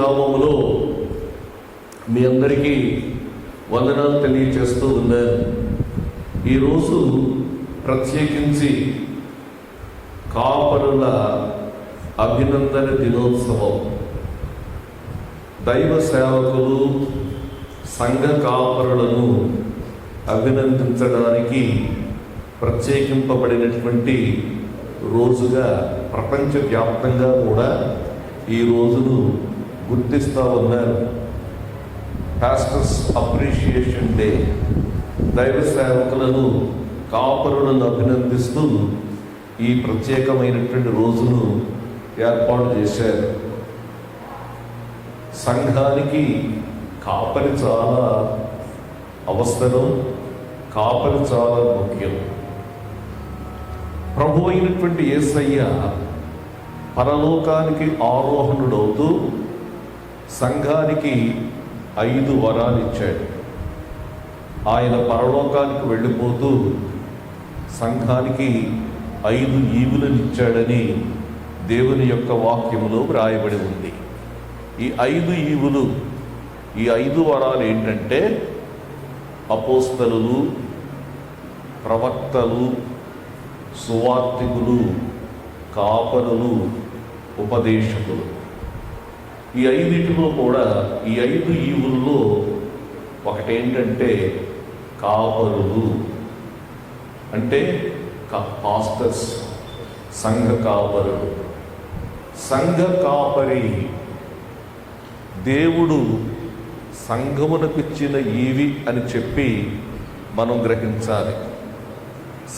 నామములో మీ అందరికీ వందనాలు తెలియచేస్తూ ఉన్నాను. ఈరోజు ప్రత్యేకించి కాపరుల అభినందన దినోత్సవం. దైవ సేవకులు, సంఘ కాపరులను అభినందించడానికి ప్రత్యేకింపబడినటువంటి రోజుగా ప్రపంచవ్యాప్తంగా కూడా ఈ రోజును గుర్తిస్తూ ఉన్నారు. Pastors appreciation day. దైవ సేవకులను, కాపరులను అభినందిస్తూ ఈ ప్రత్యేకమైనటువంటి రోజును ఏర్పాటు చేశారు. సంఘానికి కాపరి చాలా అవసరం, కాపరి చాలా ముఖ్యం. ప్రభు అయినటువంటి యేసయ్య పరలోకానికి ఆరోహణుడవుతూ సంఘానికి 5 వరాలు ఇచ్చాడు. ఆయన పరలోకానికి వెళ్ళిపోతూ సంఘానికి 5 ఈవులను ఇచ్చాడని దేవుని యొక్క వాక్యంలో వ్రాయబడి ఉంది. ఈ 5 ఈవులు, ఈ 5 వరాలు ఏంటంటే అపోస్తలులు, ప్రవక్తలు, సువార్తికులు, కాపరులు, ఉపదేశకులు. ఈ 5 కూడా, ఈ 5 ఈవుల్లో ఒకటేంటంటే కాపరులు. అంటే పాస్టర్స్, సంఘ కాపరులు. సంఘ కాపరి దేవుడు సంఘమునకిచ్చిన ఈవి అని చెప్పి మనం గ్రహించాలి.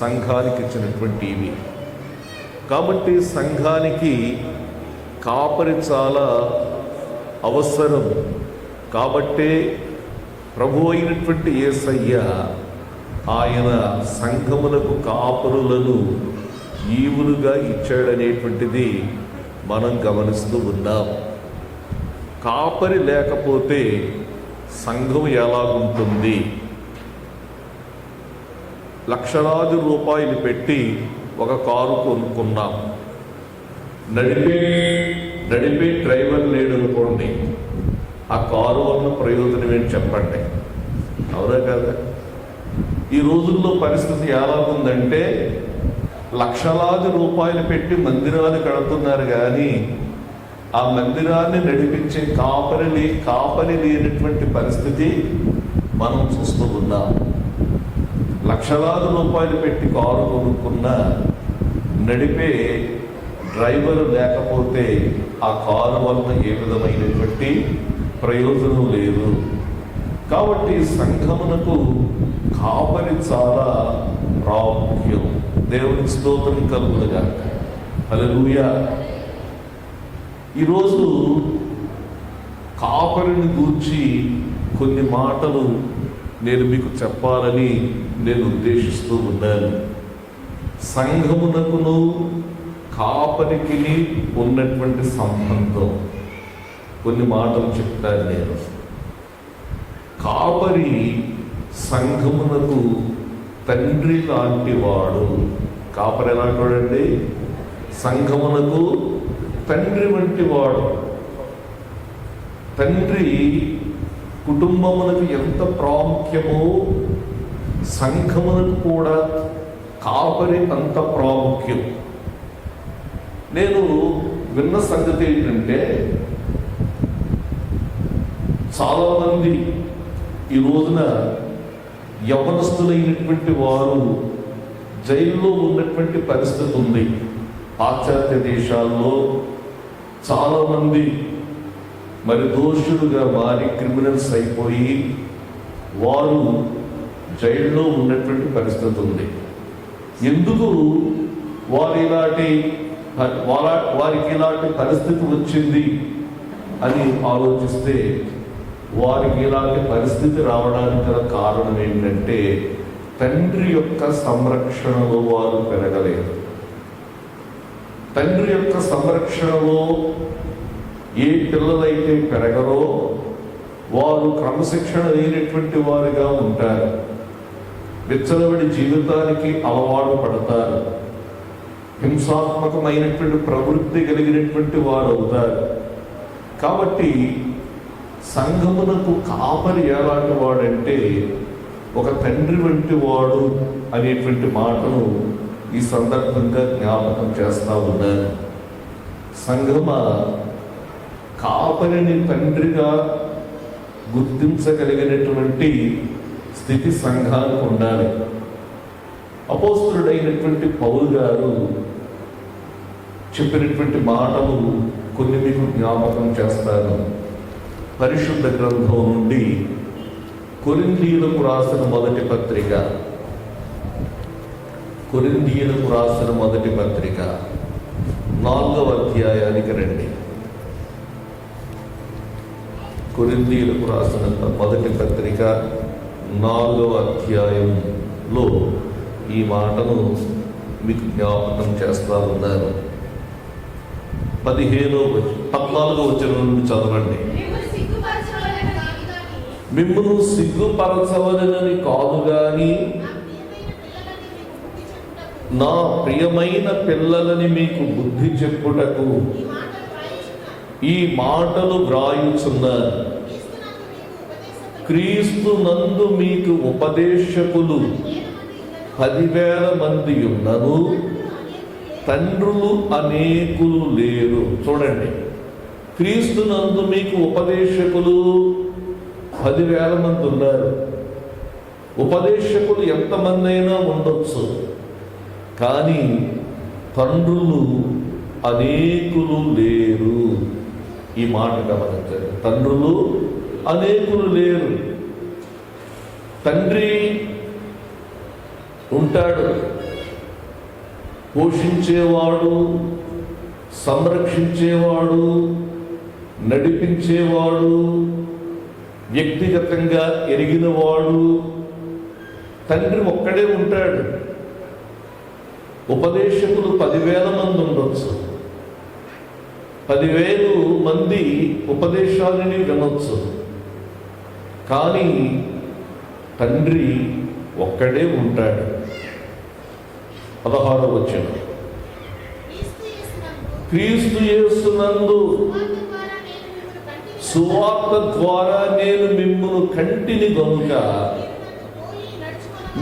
సంఘానికి ఇచ్చినటువంటి ఈవి కాబట్టి సంఘానికి కాపరి చాలా అవసరం. కాబట్టే ప్రభు అయినటువంటి యేసయ్య ఆయన సంఘములకు కాపరులను ఈవులుగా ఇచ్చాడనేటువంటిది మనం గమనిస్తూ ఉన్నాం. కాపరి లేకపోతే సంఘం ఎలాగుంటుంది? లక్షలాది రూపాయలు పెట్టి ఒక కారు కొనుక్కున్నాం. నడిపే డ్రైవర్ లేడు అనుకోండి, ఆ కారు వల్ల ప్రయోజనం ఏంటి చెప్పండి? అవునా కదా? ఈ రోజుల్లో పరిస్థితి ఎలాగుందంటే లక్షలాది రూపాయలు పెట్టి మందిరాలు కడుతున్నారు, కానీ ఆ మందిరాన్ని నడిపించే కాపరి లేనటువంటి పరిస్థితి మనం చూస్తూ ఉన్నాం. లక్షలాది రూపాయలు పెట్టి కారు కొనుక్కున్న నడిపే డ్రైవర్ లేకపోతే ఆ కారు వలన ఏ విధమైనటువంటి ప్రయోజనం లేదు. కాబట్టి సంఘమునకు కాపరి చాలా ప్రాముఖ్యం. దేవునికి స్తోత్రం కలుగునుగాక. హల్లెలూయా. ఈరోజు కాపరిని గూర్చి కొన్ని మాటలు నేను మీకు చెప్పాలని నేను ఉద్దేశిస్తూ ఉన్నాను. సంఘమునకును కాపరికి ఉన్నటువంటి సంబంధం కొన్ని మాటలు చెప్తాను నేను. కాపరి సంఘమునకు తండ్రి లాంటి వాడు. కాపరి ఎలాంటి వాడండి? సంఘమునకు తండ్రి వంటి వాడు. తండ్రి కుటుంబమునకు ఎంత ప్రాముఖ్యమో సంఘమునకు కూడా కాపరి అంత ప్రాముఖ్యం. నేను విన్న సంగతి ఏంటంటే చాలామంది ఈ రోజున యవ్వనస్తులైనటువంటి వారు జైల్లో ఉన్నటువంటి పరిస్థితి ఉంది. పాశ్చాత్య దేశాల్లో చాలామంది మరి దోషులుగా మారి క్రిమినల్స్ అయిపోయి వారు జైల్లో ఉన్నటువంటి పరిస్థితి ఉంది. ఎందుకు వారికి ఇలాంటి పరిస్థితి వచ్చింది అని ఆలోచిస్తే వారికి ఇలాంటి పరిస్థితి రావడానికి గల కారణం ఏంటంటే తండ్రి యొక్క సంరక్షణలో వారు పెరగలేదు. తండ్రి యొక్క సంరక్షణలో ఏ పిల్లలైతే పెరగరో వారు క్రమశిక్షణ లేనటువంటి వారుగా ఉంటారు. విచ్చలవిడి జీవితానికి అలవాటు పడతారు. హింసాత్మకమైనటువంటి ప్రవృత్తి కలిగినటువంటి వారు అవుతారు. కాబట్టి సంఘమునకు కాపరి ఎలాంటి వాడంటే ఒక తండ్రి వంటి వాడు అనేటువంటి మాటను ఈ సందర్భంగా జ్ఞాపకం చేస్తా ఉన్నాను. సంఘమ కాపరిని తండ్రిగా గుర్తించగలిగినటువంటి స్థితి సంఘానికి ఉండాలి. అపోస్తలుడైనటువంటి పౌలు గారు చెప్పినటువంటి మాటలు కొన్ని మీకు జ్ఞాపకం చేస్తాను. పరిశుద్ధ గ్రంథం నుండి కొరింథీయులకు రాసిన మొదటి పత్రిక, కొరింథీయులకు రాసిన మొదటి పత్రిక 4వ అధ్యాయానికి రండి. కొరింథీయులకు రాసిన మొదటి పత్రిక 4వ అధ్యాయంలో ఈ మాటను మీకు జ్ఞాపకం చేస్తా ఉన్నారు. 14వ వచనం నుండి చదవండి. మిమ్మును సిగ్గుపరచవలనని కాదు గాని నా ప్రియమైన పిల్లలని మీకు బుద్ధి చెప్పుటకు ఈ మాటలు వ్రాయుచున్నాను. క్రీస్తునందు మీకు ఉపదేశకులు 10,000 మంది ఉన్నను, తండ్రులు అనేకులు లేరు. చూడండి, క్రీస్తునందు మీకు ఉపదేశకులు 10,000 మంది ఉన్నారు. ఉపదేశకులు ఎంతమంది అయినా ఉండొచ్చు, కానీ తండ్రులు అనేకులు లేరు. ఈ మాట గమనించండి, తండ్రులు అనేకులు లేరు. తండ్రి ఉంటాడు, పోషించేవాడు, సంరక్షించేవాడు, నడిపించేవాడు, వ్యక్తిగతంగా ఎరిగినవాడు తండ్రి ఒక్కడే ఉంటాడు. ఉపదేశకులు 10,000 మంది ఉండొచ్చు, 10,000 మంది ఉపదేశాలని వినొచ్చు, కానీ తండ్రి ఒక్కడే ఉంటాడు. 16వ వచనం, క్రీస్తు యేసునందు సువార్త ద్వారా నేను మిమ్మును కంటిని గనుక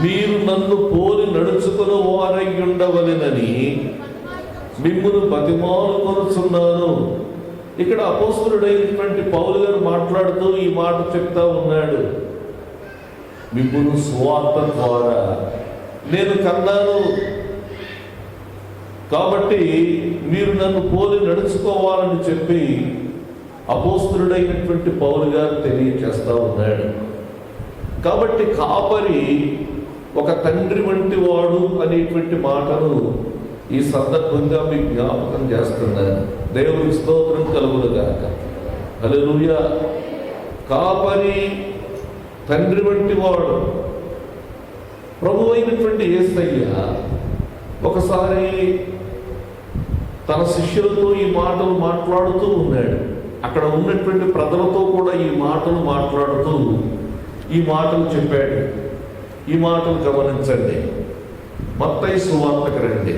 మీరు నన్ను పోలి నడుచుకుని వారై ఉండవలెనని మిమ్మును బతిమాలుకొనుచున్నాను. ఇక్కడ అపోస్తలుడైనటువంటి పౌలు గారు మాట్లాడుతూ ఈ మాట చెప్తా ఉన్నాడు. మిమ్మును సువార్త ద్వారా నేను కన్నాను, కాబట్టి మీరు నన్ను పోలి నడుచుకోవాలని చెప్పి అపోస్తలుడైనటువంటి పౌలు గారు తెలియచేస్తా ఉన్నాడు. కాబట్టి కాపరి ఒక తండ్రి వంటి వాడు అనేటువంటి మాటను ఈ సందర్భంగా మీకు జ్ఞాపకం చేస్తున్నాను. దేవునికి స్తోత్రం కలుగునుగాక. హల్లెలూయా. కాపరి తండ్రి వంటి వాడు. ప్రభు అయినటువంటి యేసయ్య ఒకసారి తన శిష్యులతో ఈ మాటలు మాట్లాడుతూ ఉన్నాడు. అక్కడ ఉన్నటువంటి ప్రజలతో కూడా ఈ మాటలు మాట్లాడుతూ ఈ మాటలు చెప్పాడు. ఈ మాటలు గమనించండి. మత్తయి సువార్తకు రండి.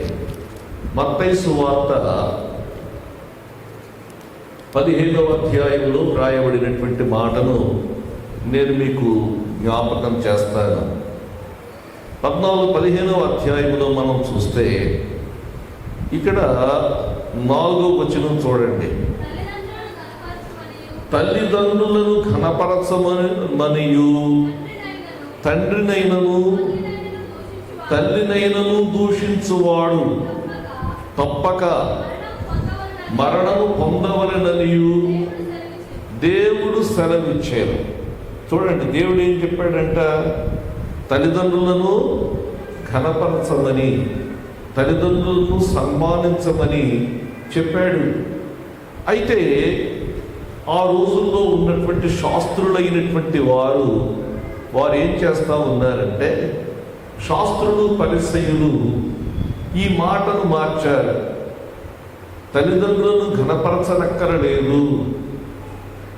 మత్తయి సువార్త 15వ అధ్యాయంలో రాయబడినటువంటి మాటను నేను మీకు జ్ఞాపకం చేస్తాను. 15వ అధ్యాయంలో మనం చూస్తే ఇక్కడ 4వ వచనం చూడండి. తల్లిదండ్రులను ఘనపరచమనియు తండ్రినైనను తల్లినైనను దూషించువాడు తప్పక మరణము పొందవలెననియు దేవుడు సెలవిచ్చారు. చూడండి, దేవుడు ఏం చెప్పాడంట? తల్లిదండ్రులను ఘనపరచమని, తల్లిదండ్రులను సన్మానించమని చెప్పాడు. అయితే ఆ రోజుల్లో ఉన్నటువంటి శాస్త్రులైనటువంటి వారు ఏం చేస్తూ ఉన్నారంటే, శాస్త్రులు పరిసయ్యులు ఈ మాటను మార్చారు. తల్లిదండ్రులను ఘనపరచనక్కరలేదు,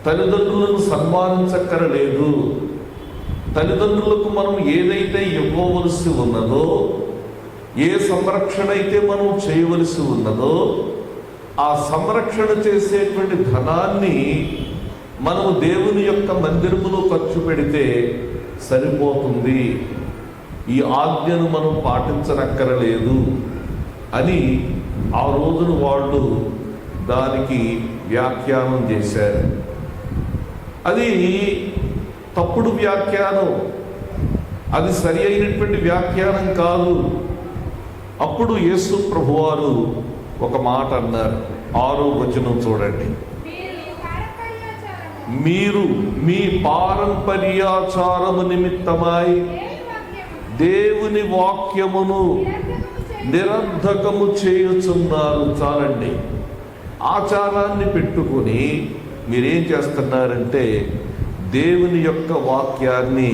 తల్లిదండ్రులను సన్మానించక్కరలేదు, తల్లిదండ్రులకు మనం ఏదైతే ఇవ్వవలసి ఉన్నదో, ఏ సంరక్షణ అయితే మనం చేయవలసి ఉన్నదో ఆ సంరక్షణ చేసేటువంటి ధనాన్ని మనము దేవుని యొక్క మందిరములో ఖర్చు పెడితే సరిపోతుంది, ఈ ఆజ్ఞను మనం పాటించనక్కరలేదు అని ఆ రోజున వాళ్ళు దానికి వ్యాఖ్యానం చేశారు. అది తప్పుడు వ్యాఖ్యానం, అది సరి అయినటువంటి వ్యాఖ్యానం కాదు. అప్పుడు యేసు ప్రభువారు ఒక మాట అన్నారు. 6వ వచనం చూడండి. మీరు మీ పారంపర్యాచారము నిమిత్తమై దేవుని వాక్యమును నిరర్ధకము చేయుచున్నారు. చాలండి. ఆచారాన్ని పెట్టుకొని మీరేం చేస్తున్నారంటే దేవుని యొక్క వాక్యాన్ని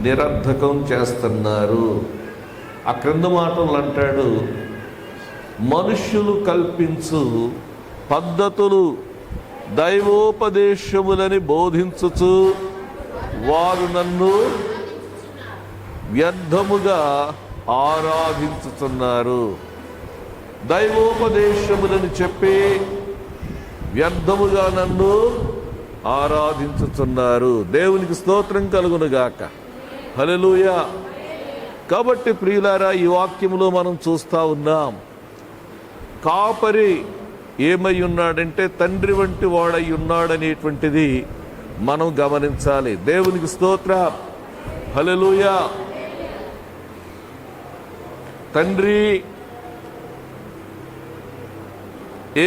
నిరర్ధకం చేస్తున్నారు. ఆ క్రింద మాటలు అంటాడు, మనుష్యులు కల్పించు పద్ధతులు దైవోపదేశములని బోధించుచు వారు నన్ను వ్యర్థముగా ఆరాధించుతున్నారు. దైవోపదేశములని చెప్పి వ్యర్థముగా నన్ను ఆరాధించుతున్నారు. దేవునికి స్తోత్రం కలుగునుగాక. హల్లెలూయా. కాబట్టి ప్రియులారా, ఈ వాక్యములో మనం చూస్తూ ఉన్నాం, కాపరి ఏమై ఉన్నాడంటే తండ్రి వంటి వాడై ఉన్నాడనేటువంటిది మనం గమనించాలి. దేవునికి స్తోత్రం. హల్లెలూయా. తండ్రి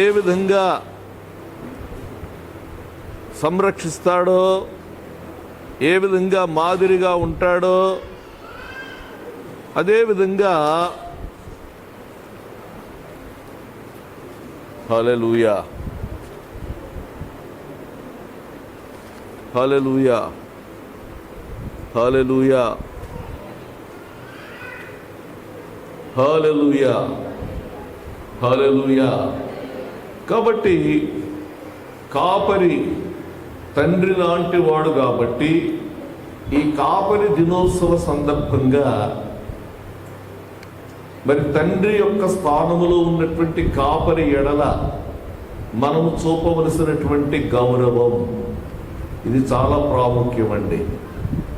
ఏ విధంగా సంరక్షిస్తాడో, ఏ విధంగా మాదిరిగా ఉంటాడో, అదేవిధంగా హల్లెలూయా, హల్లెలూయా, హల్లెలూయా, హల్లెలూయా, హల్లెలూయా. కాబట్టి కాపరి తండ్రి లాంటి వాడు కాబట్టి ఈ కాపరి దినోత్సవ సందర్భంగా మరి తండ్రి యొక్క స్థానములో ఉన్నటువంటి కాపరి ఎడల మనము చూపవలసినటువంటి గౌరవం ఇది చాలా ప్రాముఖ్యమండి.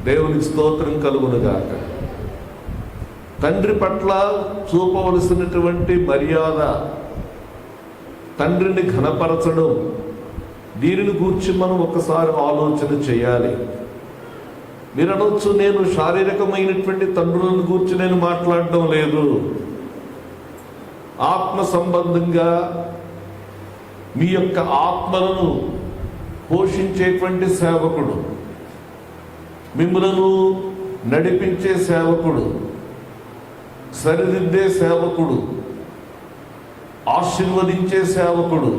దేవునికి స్తోత్రం కలుగునుగాక. తండ్రి పట్ల చూపవలసినటువంటి మర్యాద, తండ్రిని ఘనపరచడం, దీనిని గూర్చి మనం ఒకసారి ఆలోచన చేయాలి. మీరు అనొచ్చు, నేను శారీరకమైనటువంటి తండ్రులను గూర్చి నేను మాట్లాడడం లేదు, ఆత్మ సంబంధంగా మీ యొక్క ఆత్మలను పోషించేటువంటి సేవకుడు, మిమ్మలను నడిపించే సేవకుడు, సరిదిద్దే సేవకుడు, ఆశీర్వదించే సేవకుడు,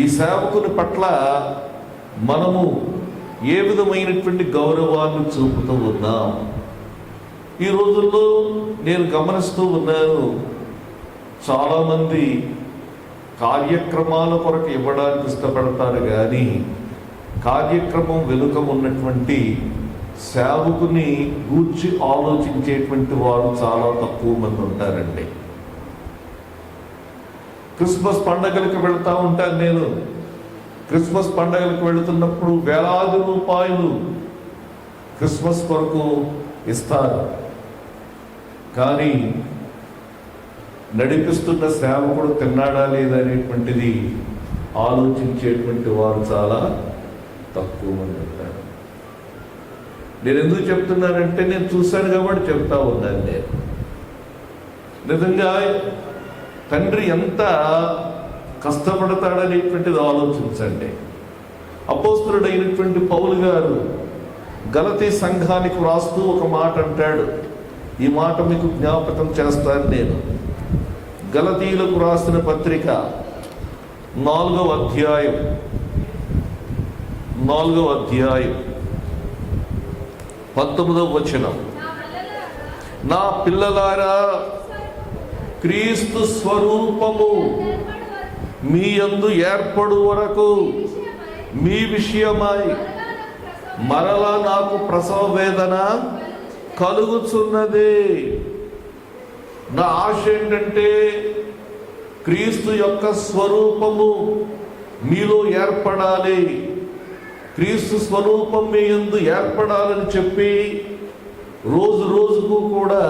ఈ సేవకుని పట్ల మనము ఏ విధమైనటువంటి గౌరవాన్ని చూపుతూ ఉన్నాం. ఈ రోజుల్లో నేను గమనిస్తూ ఉన్నాను, చాలామంది కార్యక్రమాల కొరకు ఇవ్వడానికి ఇష్టపడతారు, కానీ కార్యక్రమం వెనుక ఉన్నటువంటి సేవకుని గూర్చి ఆలోచించేటువంటి వారు చాలా తక్కువ మంది ఉంటారండి. క్రిస్మస్ పండగలకు వెళ్తూ ఉంటాను నేను. క్రిస్మస్ పండగలకు వెళుతున్నప్పుడు వేలాది రూపాయలు క్రిస్మస్ కొరకు ఇస్తారు, కానీ నడిపిస్తున్న సేవకుడు తిన్నాడా లేదనేటువంటిది ఆలోచించేటువంటి వారు చాలా తక్కువ మంది ఉంటారు. నేను ఎందుకు చెప్తున్నానంటే నేను చూశాను కాబట్టి చెప్తా ఉన్నాను. నేను నిజంగా తండ్రి ఎంత కష్టపడతాడనేటువంటిది ఆలోచించండి. అపోస్తలుడైనటువంటి పౌలు గారు గలతీ సంఘానికి రాస్తూ ఒక మాట అంటాడు. ఈ మాట మీకు జ్ఞాపకం చేస్తాను నేను. గలతీలకు రాసిన పత్రిక 4వ అధ్యాయం 19వ వచనం. నా పిల్లలారా, క్రీస్తు స్వరూపము మీ యందు ఏర్పడు వరకు మీ విషయమై మరలా నాకు ప్రసవ వేదన కలుగుచున్నది. నా ఆశ ఏంటంటే క్రీస్తు యొక్క స్వరూపము మీలో ఏర్పడాలి, క్రీస్తు స్వరూపం మీ యందు ఏర్పడాలని చెప్పి రోజు రోజుకు కూడా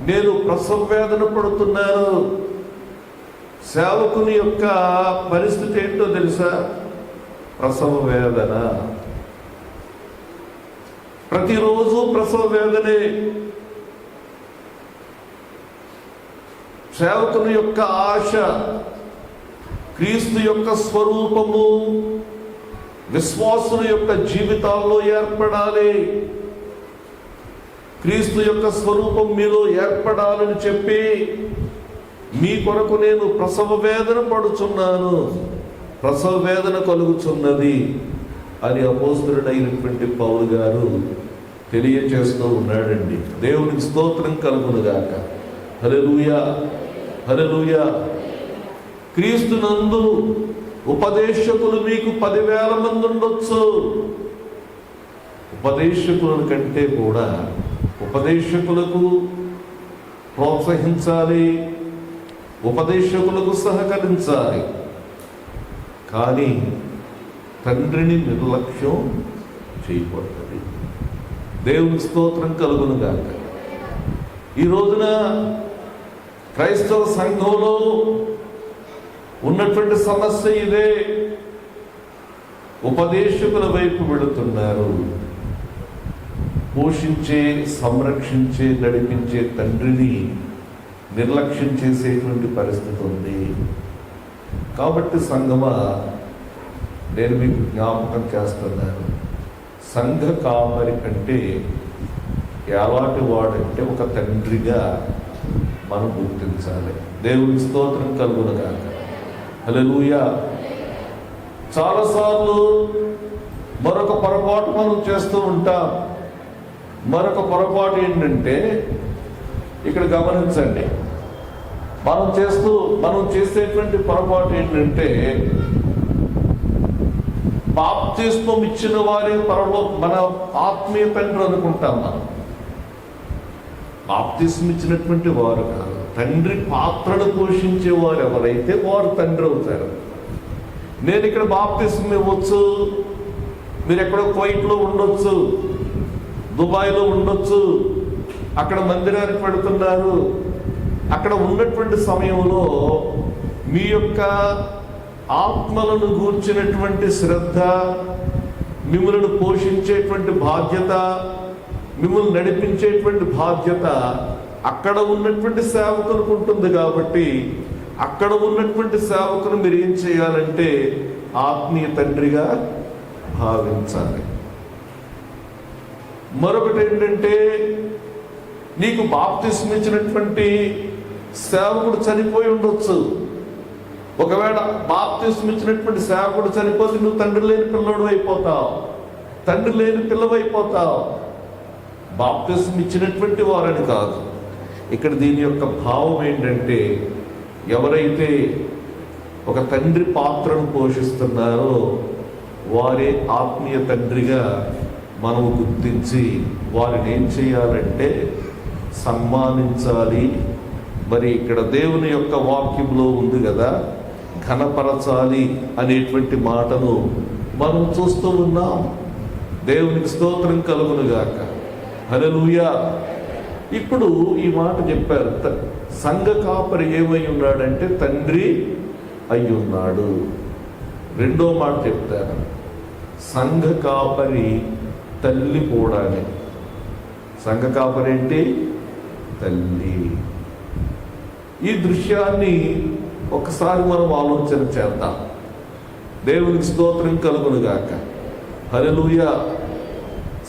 నేను ప్రసవ వేదన పడుతున్నాను. సేవకుని యొక్క పరిస్థితి ఏంటో తెలుసా? ప్రసవ వేదన. ప్రతిరోజు ప్రసవ వేదనే. సేవకుని యొక్క ఆశ క్రీస్తు యొక్క స్వరూపము విశ్వాసుల యొక్క జీవితాల్లో ఏర్పడాలి, క్రీస్తు యొక్క స్వరూపం మీలో ఏర్పడాలని చెప్పి మీ కొరకు నేను ప్రసవ వేదన పడుచున్నాను, ప్రసవ వేదన కలుగుచున్నది అని అపోస్తలుడైనటువంటి పౌలు గారు తెలియచేస్తూ ఉన్నాడండి. దేవునికి స్తోత్రం కలుగునుగాక. హల్లెలూయా, హల్లెలూయా. క్రీస్తునందు ఉపదేశకులు మీకు 10,000 మంది ఉండొచ్చు. ఉపదేశకుల కంటే కూడా ఉపదేశకులకు ప్రోత్సహించాలి, ఉపదేశకులకు సహకరించాలి. కానీ తండ్రిని నిర్లక్ష్యం చేయకూడదు. దేవుని స్తోత్రం కలుగునుగాక. ఈ రోజున క్రైస్తవ సంఘంలో ఉన్నటువంటి సమస్య ఇదే. ఉపదేశకుల వైపు వెళుతున్నారు, పోషించే, సంరక్షించే, నడిపించే తండ్రిని నిర్లక్ష్యం చేసేటువంటి పరిస్థితి ఉంది. కాబట్టి సంఘమా, నేను మీకు జ్ఞాపకం చేస్తున్నాను, సంఘ కాపరి కంటే ఎలాంటి వాడంటే ఒక తండ్రిగా మనం గుర్తించాలి. దేవుని స్తోత్రం కలుగునుగాక. హల్లెలూయా. చాలాసార్లు మరొక పొరపాటు మనం చేస్తూ ఉంటాం. మరొక పొరపాటు ఏంటంటే, ఇక్కడ గమనించండి, మనం చేసేటువంటి పొరపాటు ఏంటంటే, బాప్తిస్మం ఇచ్చిన వారే మన ఆత్మీయ తండ్రి అనుకుంటాం. మనం బాప్తిస్మం ఇచ్చినటువంటి వారు కాదు, తండ్రి పాత్రను పోషించే వారు ఎవరైతే వారు తండ్రి అవుతారు. నేను ఇక్కడ బాప్తిస్మం ఇవ్వచ్చు, మీరు ఎక్కడో కువైట్లో ఉండొచ్చు, దుబాయ్లో ఉండొచ్చు, అక్కడ మందిరానికి పెడుతున్నారు. అక్కడ ఉన్నటువంటి సమయంలో మీ యొక్క ఆత్మలను గూర్చినటువంటి శ్రద్ధ, మిమ్మల్ని పోషించేటువంటి బాధ్యత, మిమ్మల్ని నడిపించేటువంటి బాధ్యత అక్కడ ఉన్నటువంటి సేవకులకు ఉంటుంది. కాబట్టి అక్కడ ఉన్నటువంటి సేవకులు మీరు ఏం చేయాలంటే ఆత్మీయ తండ్రిగా భావించాలి. మరొకటి ఏంటంటే, నీకు బాప్తిస్మం ఇచ్చినటువంటి సేవకుడు చనిపోయి ఉండొచ్చు. ఒకవేళ బాప్తిస్మం ఇచ్చినటువంటి సేవకుడు చనిపోతే నువ్వు తండ్రి లేని పిల్లడు అయిపోతావు, తండ్రి లేని పిల్లవైపోతావు. బాప్తిస్మం ఇచ్చినటువంటి వారని కాదు. ఇక్కడ దీని యొక్క భావం ఏంటంటే, ఎవరైతే ఒక తండ్రి పాత్రను పోషిస్తున్నారో వారే ఆత్మీయ తండ్రిగా మనము గుర్తించి వారిని ఏం చేయాలంటే సన్మానించాలి. మరి ఇక్కడ దేవుని యొక్క వాక్యంలో ఉంది కదా, ఘనపరచాలి అనేటువంటి మాటను మనం చూస్తూ ఉన్నాం. దేవునికి స్తోత్రం కలుగునుగాక. హల్లెలూయా. ఇప్పుడు ఈ మాట చెప్పారు, సంఘ కాపరి ఏమై ఉన్నాడంటే తండ్రి అయ్యున్నాడు. రెండో మాట చెప్తారు, సంఘ కాపరి తల్లి కూడానే. సంఘ కాపరి ఏంటి? తల్లి. ఈ దృశ్యాన్ని ఒకసారి మనం ఆలోచన చేద్దాం. దేవునికి స్తోత్రం కలుగునుగాక. హల్లెలూయా.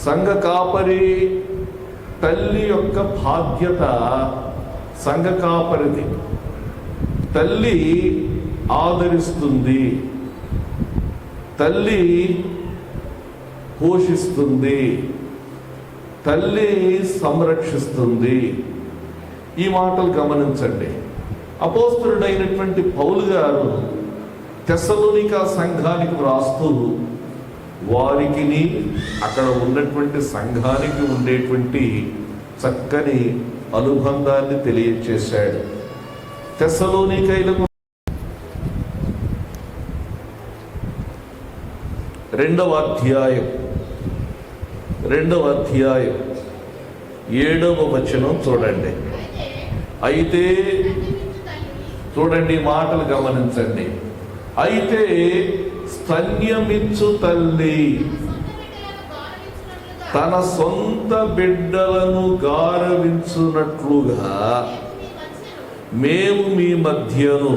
సంఘ కాపరి తల్లి యొక్క బాధ్యత సంఘ కాపరిది. తల్లి ఆదరిస్తుంది, తల్లి పోషిస్తుంది, తల్లి సంరక్షిస్తుంది. ఈ మాటలు గమనించండి. అపోస్తలుడైనటువంటి పౌలు గారు తెస్సలోనికా సంఘానికి వ్రాస్తూ వారికిని అక్కడ ఉన్నటువంటి సంఘానికి ఉండేటువంటి చక్కని అనుబంధాన్ని తెలియచేశాడు. తెస్సలోనికైలకు రెండవ అధ్యాయం 7వ వచనం చూడండి. అయితే చూడండి, మాటలు గమనించండి. అయితే స్తన్యమిచ్చు తల్లి తన సొంత బిడ్డలను గారవించున్నట్లుగా మేము మీ మధ్యను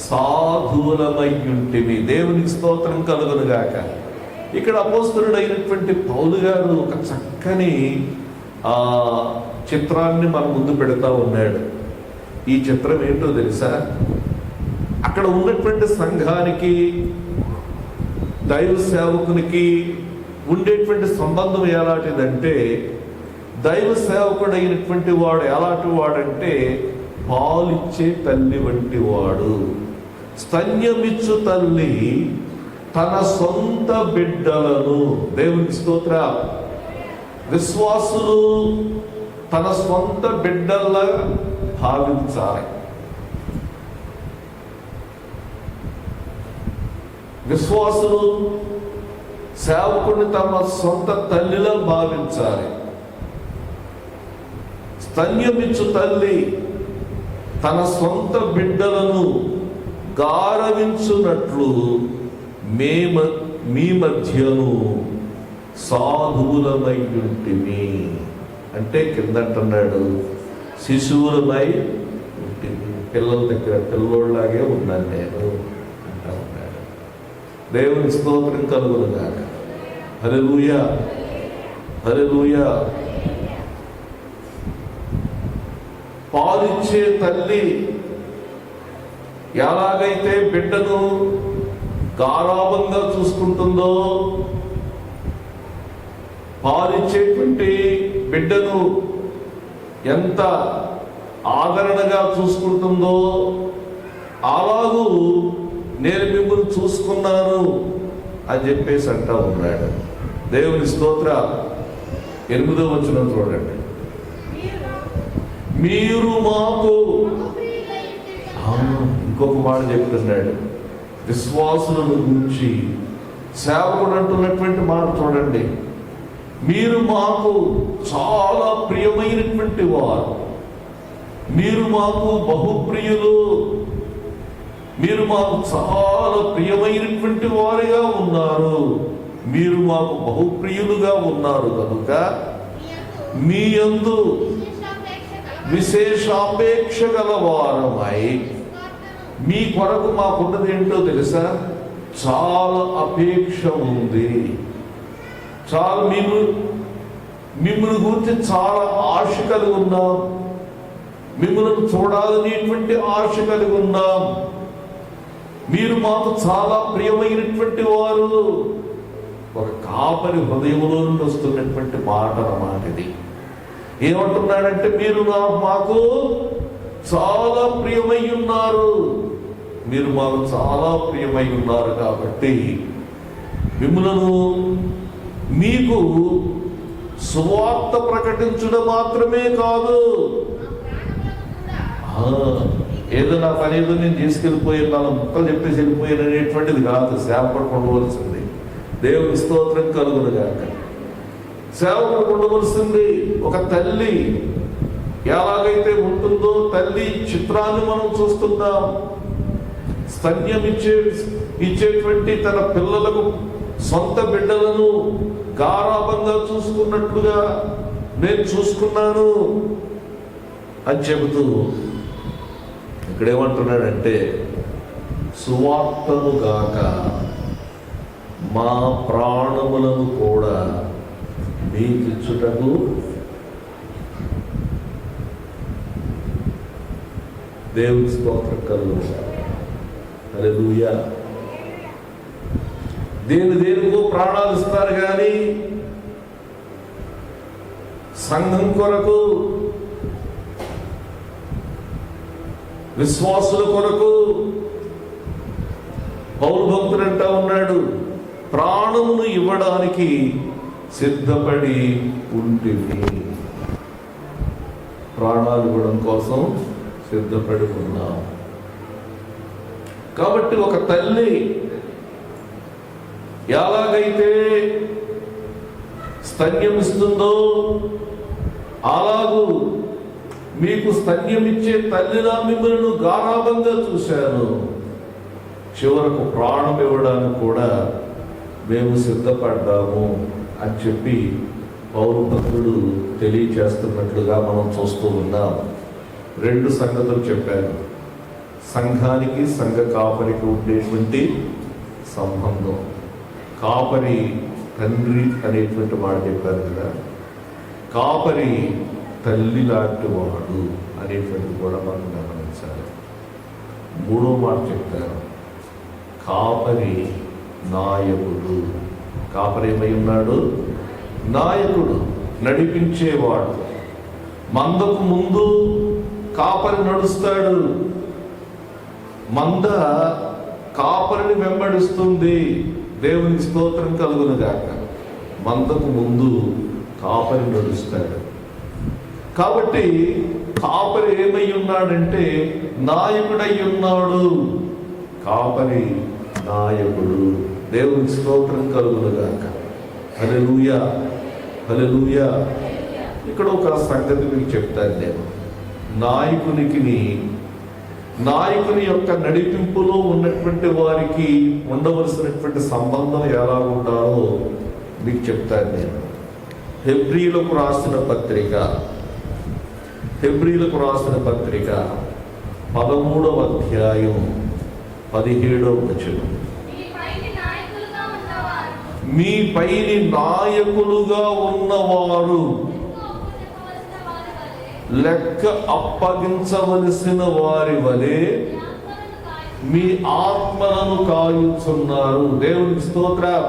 సాధువులమయ్యుంటిమి. దేవునికి స్తోత్రం కలుగునుగాక. ఇక్కడ అపోస్తలుడైనటువంటి పౌలు గారు ఒక చక్కని చిత్రాన్ని మన ముందు పెడతా ఉన్నాడు. ఈ చిత్రం ఏంటో తెలుసా? అక్కడ ఉన్నటువంటి సంఘానికి, దైవ సేవకునికి ఉండేటువంటి సంబంధం ఎలాంటిదంటే, దైవ సేవకుడైనటువంటి వాడు ఎలాంటి వాడంటే పాలిచ్చే తల్లి వంటి వాడు. స్తన్యమిచ్చు తల్లి తన సొంత బిడ్డలను, దేవునికి స్తోత్ర, విశ్వాసులు తన సొంత బిడ్డల్లా భావించాలి. విశ్వాసులు సేవకుడిని తమ సొంత తల్లిలా భావించాలి. స్తన్యమిచ్చు తల్లి తన సొంత బిడ్డలను గారవించున్నట్లు మీ మధ్యను సాధువులమయ్యుంటిమి. అంటే కిందంటున్నాడు, శిశువులమై ఉంటుంది. పిల్లల దగ్గర పిల్లోళ్ళలాగే ఉన్నాను నేను అంటా ఉన్నాడు. దేవుని స్తోత్రం కలుగునుగాక. హల్లెలూయా, హల్లెలూయా. పాలిచ్చే తల్లి ఎలాగైతే బిడ్డను గారాబంగా చూసుకుంటుందో, పాలిచ్చేటువంటి బిడ్డను ఎంత ఆదరణగా చూసుకుంటుందో, అలాగూ నేను మిమ్మల్ని చూసుకున్నాను అని చెప్పేసి అంటా ఉన్నాడు. దేవుని స్తోత్ర. 8వ వచనం చూడండి. మీరు మాకు, ఇంకొక మాట చెప్తున్నాడు విశ్వాసులను గురించి. సేవకుడు అంటున్నటువంటి మాట చూడండి. మీరు మాకు చాలా ప్రియమైనటువంటి వారు, మీరు మాకు బహుప్రియులు, మీరు మాకు చాలా ప్రియమైనటువంటి వారిగా ఉన్నారు, మీరు మాకు బహుప్రియులుగా ఉన్నారు కనుక మీ యందు విశేషాపేక్ష గలవారమై, మీ కొరకు మాకున్నది ఏంటో తెలుసా? చాలా అపేక్ష ఉంది. చాలా మిమ్మల్ని గురించి చాలా ఆశ కలిగి ఉన్నాం, మిమ్మల్ని చూడాలనేటువంటి ఆశ కలిగి ఉన్నాం, మీరు మాకు చాలా ప్రియమైనటువంటి వారు. ఒక కాపరి హృదయంలో నుండి వస్తున్నటువంటి మాట అన్నమాట ఇది. ఏమంటున్నాడంటే, మీరు మాకు చాలా ప్రియమై ఉన్నారు, మీరు మాకు చాలా ప్రియమై ఉన్నారు కాబట్టి మిమ్మలను మీకు సువార్త ప్రకటించడం మాత్రమే కాదు, ఏదో నా పని ఏదో నేను తీసుకెళ్ళిపోయాను, నా ముక్కలు చెప్పేసి వెళ్ళిపోయాను అనేటువంటిది కాదు సేవకుడు ఉండవలసింది. దేవుని స్తోత్రం కలుగునుగాక. సేవకుడు ఉండవలసింది ఒక తల్లి ఎలాగైతే ఉంటుందో, తల్లి చిత్రాన్ని మనం చూస్తున్నాం. స్తన్యం ఇచ్చేటువంటి తన పిల్లలకు సొంత బిడ్డలను గారాబంగా చూసుకున్నట్లుగా నేను చూసుకున్నాను అని చెబుతూ ఇక్కడేమంటున్నాడంటే, సువార్తను గాక మా ప్రాణములను కూడా మీకిచ్చుటకు దేవుని స్తోత్రం కలుగునుగాక. హల్లెలూయా. దేనికో ప్రాణాలు ఇస్తారు కానీ సంఘం కొరకు, విశ్వాసుల కొరకు పౌలు భక్తుడు అంటా ఉన్నాడు, ప్రాణమును ఇవ్వడానికి సిద్ధపడి ఉంటుంది. ప్రాణాలు ఇవ్వడం కోసం సిద్ధపడి ఉన్నాం. కాబట్టి ఒక తల్లి ఎలాగైతే స్తన్యం ఇస్తుందో అలాగూ మీకు స్తన్యం ఇచ్చే తల్లిలా మిమ్మల్ని గారాబంగా చూశాను, చివరకు ప్రాణం ఇవ్వడానికి కూడా మేము సిద్ధపడ్డాము అని చెప్పి పౌలు భక్తుడు తెలియచేస్తున్నట్లుగా మనం చూస్తూ ఉన్నాం. 2 సంగతులు చెప్పాను. సంఘానికి, సంఘ కాపరికి ఉండేటువంటి సంబంధం. కాపరి తండ్రి అనేటువంటి మాట చెప్పారు కదా, కాపరి తల్లి లాంటి వాడు అనేటువంటిది కూడా మనం గమనించాలి. 3వ మాట చెప్తారు, కాపరి నాయకుడు. కాపరి ఏమై ఉన్నాడు? నాయకుడు, నడిపించేవాడు. మందకు ముందు కాపరి నడుస్తాడు, మంద కాపరిని వెంబడిస్తుంది. దేవునికి స్తోత్రం కలుగును గాక. మందకు ముందు కాపరి నడుస్తాడు. కాబట్టి కాపరి ఏమై ఉన్నాడంటే నాయకుడై ఉన్నాడు. కాపరి నాయకుడు. దేవునికి స్తోత్రం కలుగును గాక. హల్లెలూయా, హల్లెలూయా. ఇక్కడ ఒక సంగతి మీకు చెప్తాను నేను. నాయకుని యొక్క నడిపింపులో ఉన్నటువంటి వారికి ఉండవలసినటువంటి సంబంధం ఎలా ఉండాలో మీకు చెప్తాను నేను. హెబ్రీలకు రాసిన పత్రిక 13వ అధ్యాయం 17వ వచనం. మీ పైని నాయకులుగా ఉన్నవారు లెక్క అప్పగించవలసిన వారి వలె మీ ఆత్మలను కాయుచున్నారు. దేవునికి స్తోత్రం.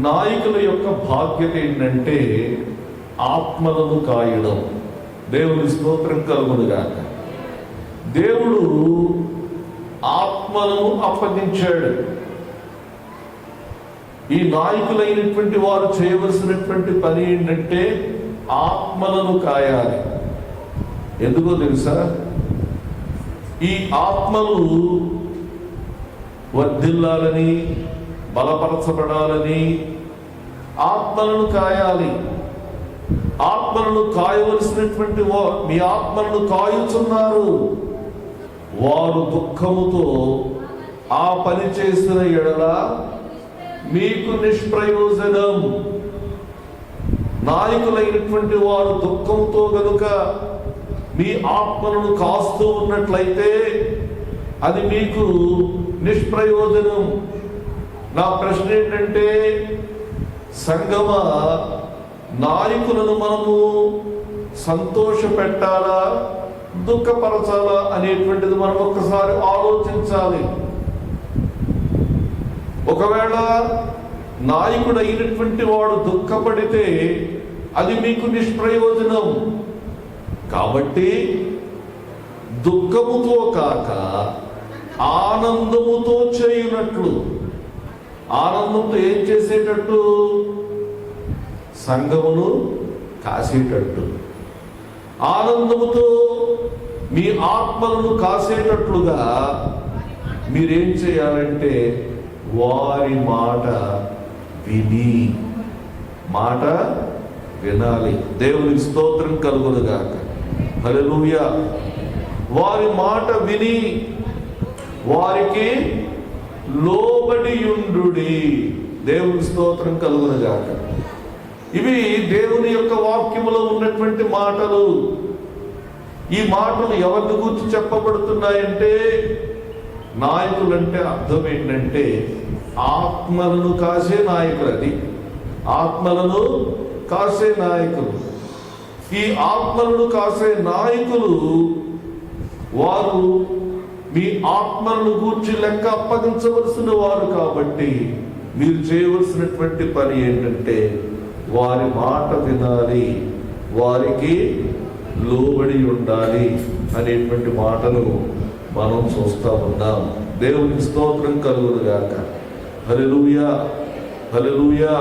నాయకుల యొక్క బాధ్యత ఏంటంటే ఆత్మలను కాయడం. దేవుని స్తోత్రం కలుగునుగాక. దేవుడు ఆత్మలను అప్పగించాడు. ఈ నాయకులైనటువంటి వారు చేయవలసినటువంటి పని ఏంటంటే ఆత్మలను కాయాలి. ఎందుకో తెలుసా? ఈ ఆత్మలు వర్ధిల్లాలని, బలపరచబడాలని ఆత్మలను కాయాలి. ఆత్మలను కాయవలసినటువంటి మీ ఆత్మలను కాయుచున్నారు. వారు దుఃఖముతో ఆ పని చేసిన ఎడల మీకు నిష్ప్రయోజనం. నాయకులైనటువంటి వారు దుఃఖంతో గనుక మీ ఆత్మలను కాస్తూ ఉన్నట్లయితే అది మీకు నిష్ప్రయోజనం. నా ప్రశ్న ఏంటంటే, సంగమ నాయకులను మనము సంతోష పెట్టాలా, దుఃఖపరచాలా అనేటువంటిది మనం ఒక్కసారి ఆలోచించాలి. ఒకవేళ నాయకుడు అయినటువంటి వాడు దుఃఖపడితే అది మీకు నిష్ప్రయోజనం. కాబట్టి దుఃఖముతో కాక ఆనందముతో చేయునట్లు, ఆనందంతో ఏం చేసేటట్టు? సంఘమును కాసేటట్టు. ఆనందముతో మీ ఆత్మలను కాసేటట్లుగా మీరేం చేయాలంటే వారి మాట వినాలి. దేవునికి స్తోత్రం కలుగునుగాక. హల్లెలూయా. వారి మాట విని వారికి లోబడియుండుడి. దేవునికి స్తోత్రం కలుగునుగాక. ఇవి దేవుని యొక్క వాక్యములో ఉన్నటువంటి మాటలు. ఈ మాటలు ఎవరిని గురించి చెప్పబడుతున్నాయంటే, నాయకులంటే అర్థం ఏంటంటే ఆత్మలను కాసే నాయకులు. అది ఆత్మలను కాసే నాయకులు. ఈ ఆత్మలను కాసే నాయకులు వారు మీ ఆత్మలను గూర్చి లెక్క అప్పగించవలసిన వారు. కాబట్టి మీరు చేయవలసినటువంటి పని ఏంటంటే వారి మాట వినాలి, వారికి లోబడి ఉండాలి అనేటువంటి మాటలు మనం చూస్తూ ఉన్నాం. దేవునికి స్తోత్రం కలుగునుగాక. హల్లెలూయా, హల్లెలూయా.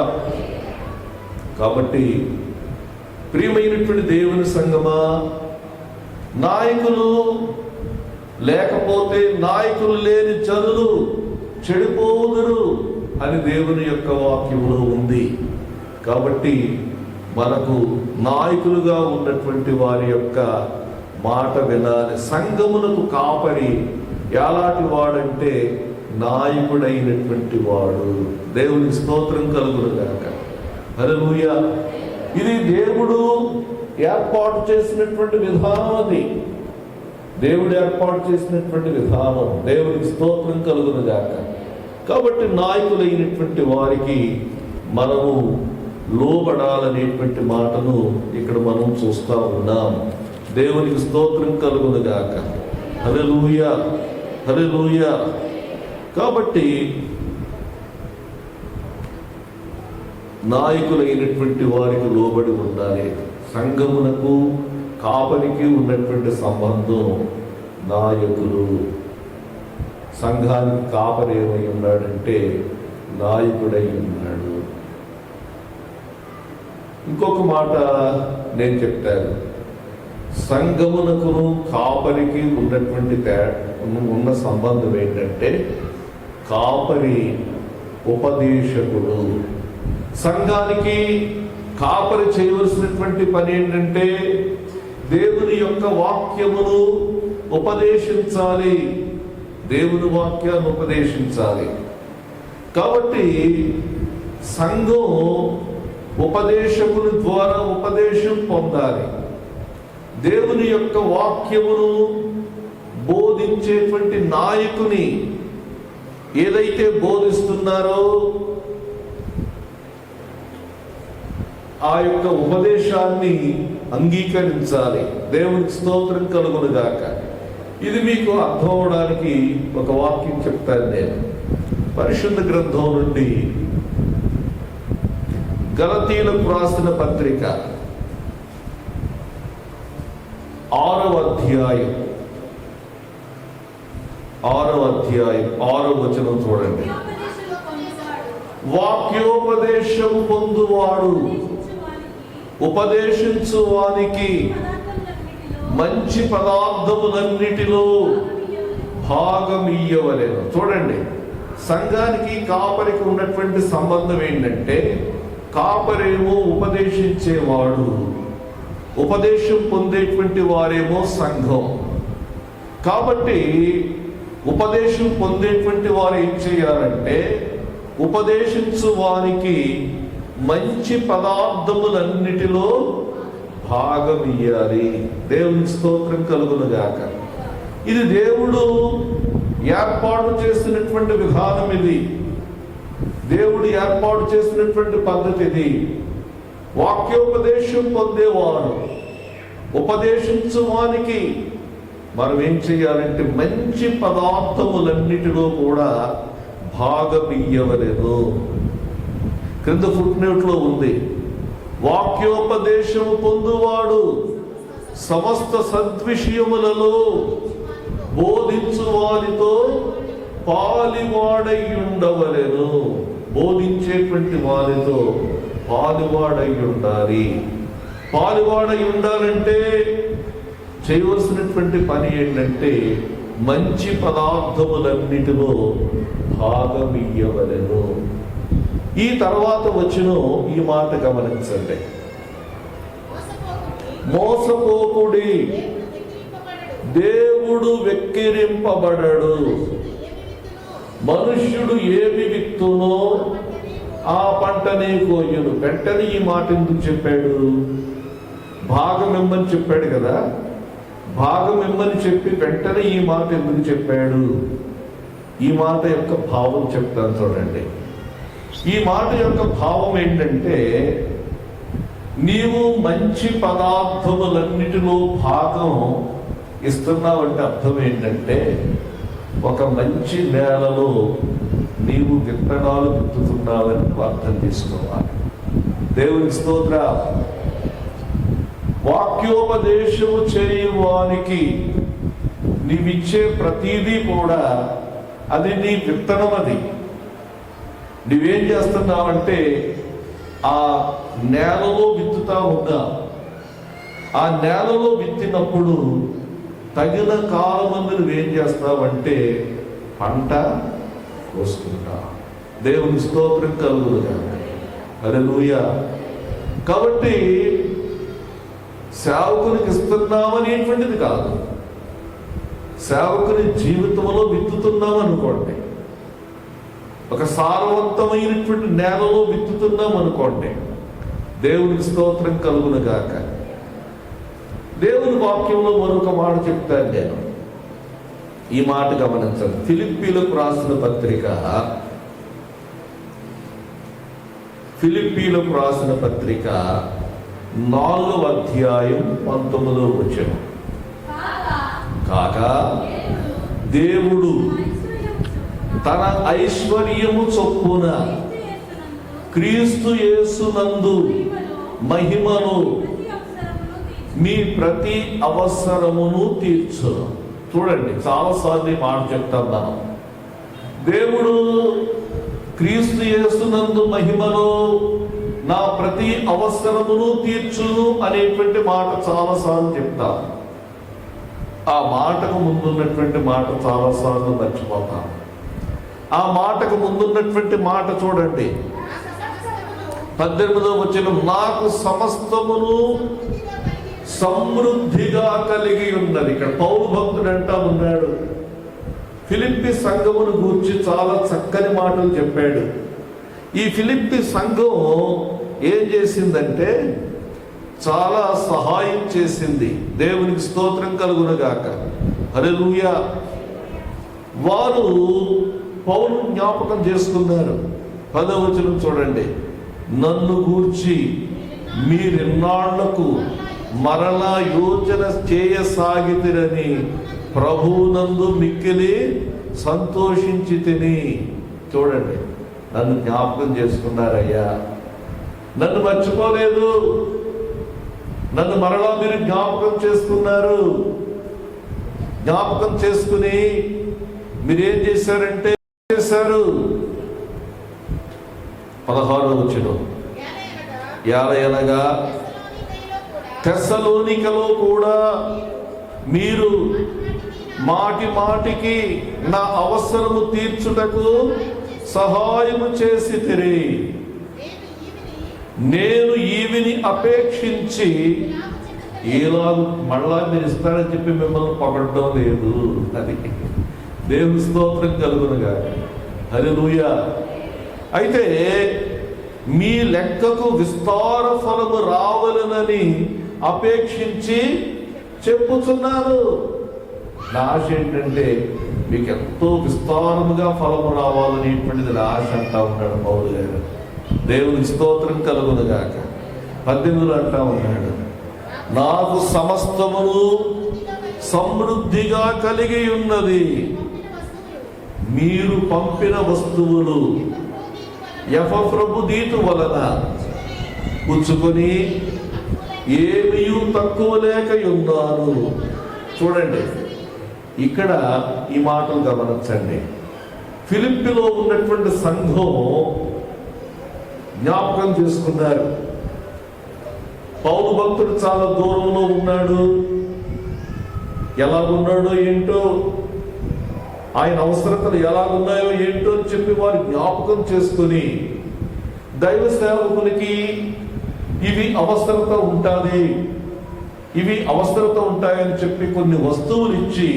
కాబట్టి ప్రియమైనటువంటి దేవుని సంగమా, నాయకులు లేకపోతే, నాయకులు లేని జనులు చెడిపోవుదురు. అని దేవుని యొక్క వాక్యంలో ఉంది. కాబట్టి మనకు నాయకులుగా ఉన్నటువంటి వారి యొక్క మాట వినాలి. సంఘమునకు కాపరి ఎలాంటి వాడంటే నాయకుడైనటువంటి వాడు. దేవునికి స్తోత్రం కలుగును గాక. హల్లెలూయా. ఇది దేవుడు ఏర్పాటు చేసినటువంటి విధానం. అది దేవుడు ఏర్పాటు చేసినటువంటి విధానం. దేవునికి స్తోత్రం కలుగును గాక. కాబట్టి నాయకులైనటువంటి వారికి మనము లోబడాలనేటువంటి మాటను ఇక్కడ మనం చూస్తూ ఉన్నాం. దేవునికి స్తోత్రం కలుగును గాక. హల్లెలూయా, హల్లెలూయా. కాబట్టి నాయకులైనటువంటి వారికి లోబడి ఉండాలి. సంఘమునకు కాపరికి ఉన్నటువంటి సంబంధం నాయకులు. సంఘానికి కాపరి ఏమై ఉన్నాడంటే నాయకుడై ఉన్నాడు. ఇంకొక మాట నేను చెప్తాను. సంఘమునకును కాపరికి ఉన్నటువంటి ఉన్న సంబంధం ఏంటంటే కాపరి ఉపదేశకుడు. సంఘానికి కాపరి చేయవలసినటువంటి పని ఏంటంటే దేవుని యొక్క వాక్యమును ఉపదేశించాలి. దేవుని వాక్యాన్ని ఉపదేశించాలి. కాబట్టి సంఘం ఉపదేశకుని ద్వారా ఉపదేశం పొందాలి. దేవుని యొక్క వాక్యమును బోధించేటువంటి నాయకుని ఏదైతే బోధిస్తున్నారో ఆ యొక్క ఉపదేశాన్ని అంగీకరించాలి. దేవునికి స్తోత్రం కలుగును గాక. ఇది మీకు అర్థం అవడానికి ఒక వాక్యం చెప్తాను నేను. పరిశుద్ధ గ్రంథం నుండి గలతీయులకు రాసిన పత్రిక 6వ అధ్యాయం 6వ వచనం చూడండి. వాక్యోపదేశము పొందువాడు ఉపదేశించువానికి మంచి పదార్థములన్నిటిలో భాగమియ్యవలెను. చూడండి, సంఘానికి కాపరికి ఉన్నటువంటి సంబంధం ఏంటంటే కాపరేమో ఉపదేశించేవాడు, ఉపదేశం పొందేటువంటి వారేమో సంఘం. కాబట్టి ఉపదేశం పొందేటువంటి వారు ఏం చేయాలంటే ఉపదేశించు వారికి మంచి పదార్థములన్నిటిలో భాగం ఇయ్యాలి. దేవుని స్తోత్రం కలుగును గాక. ఇది దేవుడు ఏర్పాటు చేసినటువంటి విధానం. ఇది దేవుడు ఏర్పాటు చేసినటువంటి పద్ధతి. ఇది వాక్యోపదేశం పొందేవాడు ఉపదేశించు వానికి మనం ఏం చేయాలంటే మంచి పదార్థములన్నిటిలో కూడా భాగం ఇయ్యవలెను. క్రింద ఫుట్నోట్లో ఉంది, వాక్యోపదేశము పొందువాడు సమస్త సద్విషయములలో బోధించు వారితో పాలివాడై ఉండవలెను. బోధించేటువంటి వారితో పాలివాడై ఉండాలి. పాలివాడై ఉండాలంటే చేయవలసినటువంటి పని ఏంటంటే మంచి పదార్థములన్నిటిలో భాగం ఇయ్యవలెను. ఈ తర్వాత వచ్చిన ఈ మాట గమనించండి. మోసపోకుడి, దేవుడు వెక్కిరింపబడడు. మనుష్యుడు ఏమి విత్తునో ఆ పంటనే కోయును. వెంటనే ఈ మాట ఎందుకు చెప్పాడు? భాగం ఇమ్మని చెప్పాడు కదా. భాగం ఇమ్మని చెప్పి వెంటనే ఈ మాట ఎందుకు చెప్పాడు? ఈ మాట యొక్క భావం చెప్తాను చూడండి. ఈ మాట యొక్క భావం ఏంటంటే నీవు మంచి పదార్థములన్నిటిలో భాగం ఇస్తున్నావంటే అర్థం ఏంటంటే ఒక మంచి నేలలో నీవు విత్తనాలు విత్తుతున్నావని అర్థం చేసుకోవాలి. దేవుని స్తోత్ర. వాక్యోపదేశము చేయువానికి నీవిచ్చే ప్రతిదీ కూడా అది నీ విత్తనం. అది నువ్వేం చేస్తున్నావంటే ఆ నేలలో విత్తుతా ఉన్నా, ఆ నేలలో విత్తినప్పుడు తగిన కాలమందు నువ్వేం చేస్తావంటే పంట కోసుకుంటా. దేవుని స్తోత్రం కలుగునుగా. హల్లెలూయా. కాబట్టి సేవకునికి ఇస్తున్నామనేటువంటిది కాదు, సేవకుని జీవితంలో విత్తుతున్నాం అనుకోండి, ఒక సారవంతమైనటువంటి నేలలో విత్తుతున్నాం అనుకోండి. దేవునికి స్తోత్రం కలుగునుగాక. దేవుని వాక్యంలో మరొక మాట చెప్తాను నేను. ఈ మాట గమనించండి. ఫిలిప్పీలకు రాసిన పత్రిక 4వ అధ్యాయం 19వ వచనం. కాగా దేవుడు తన ఐశ్వర్యము చొప్పున క్రీస్తు యేసునందు మహిమను మీ ప్రతి అవసరమును తీర్చును. చూడండి, చాలాసార్లు మాట చెప్తాం మనం. దేవుడు క్రీస్తు యేసునందు మహిమను నా ప్రతి అవసరమును తీర్చును అనేటువంటి మాట చాలాసార్లు చెప్తాం. ఆ మాటకు ముందున్నటువంటి మాట చాలాసార్లు మర్చిపోతాం. ఆ మాటకు ముందున్నటువంటి మాట చూడండి, 18వ వచనం. నాకు సమస్తమును సమృద్ధిగా కలిగి ఉన్నది. ఇక్కడ పౌలు భక్తుడు అంటా ఉన్నాడు. ఫిలిప్పి సంఘమును గూర్చి చాలా చక్కని మాటలు చెప్పాడు. ఈ ఫిలిప్పి సంఘం ఏం చేసిందంటే చాలా సహాయం చేసింది. దేవునికి స్తోత్రం కలుగునుగాక. హల్లెలూయా. వారు పౌలు జ్ఞాపకం చేసుకున్నారు. 10వ వచనం చూడండి. నన్ను గూర్చి మీరెన్నాళ్లకు మరలా యోచన చేయసాగితిరని ప్రభువునందు మిక్కిలి సంతోషించి తిని. చూడండి, నన్ను జ్ఞాపకం చేసుకున్నారయ్యా, నన్ను మర్చిపోలేదు, నన్ను మరలా మీరు జ్ఞాపకం చేసుకున్నారు. జ్ఞాపకం చేసుకుని మీరేం చేశారంటే చేశారు. 16వ వచనం. ఏలయనగా తెస్సలోనికలో కూడా మీరు మాటి మాటికి నా అవసరము తీర్చుటకు సహాయము చేసితిరి. నేను ఈవిని అపేక్షించి ఏలాగు మళ్ళా మీరు ఇస్తారని చెప్పి మిమ్మల్ని పొగడటం లేదు. అది దేవుని స్తోత్రం కలుగునుగా. హల్లెలూయా. అయితే మీ లెక్కకు విస్తార ఫలము రావాలనని అపేక్షించి చెప్పుచున్నారు. నా ఆశ ఏంటంటే మీకు ఎంతో విస్తారముగా ఫలము రావాలనేటువంటిది నా ఆశ అంటా ఉన్నాడు పౌలు గారు. దేవుని స్తోత్రం కలుగునుగాక. 18లో అంటా ఉన్నాడు, నాకు సమస్తమును సమృద్ధిగా కలిగి ఉన్నది. మీరు పంపిన వస్తువులు ఎపఫ్రొదితు వలన పుచ్చుకొని ఏమీ తక్కువ లేక ఉన్నాను. చూడండి, ఇక్కడ ఈ మాటలు గమనించండి. ఫిలిప్పీలో ఉన్నటువంటి సంఘం జ్ఞాపకం చేసుకున్నారు. పౌలు భక్తుడు చాలా దూరంలో ఉన్నాడు. ఎలాగున్నాడో ఏంటో, ఆయన అవసరతలు ఎలాగున్నాయో ఏంటో అని చెప్పి వారు జ్ఞాపకం చేసుకుని దైవ సేవకునికి ఇవి అవసరత ఉంటుంది, ఇవి అవసరత ఉంటాయని చెప్పి కొన్ని వస్తువులు ఇచ్చి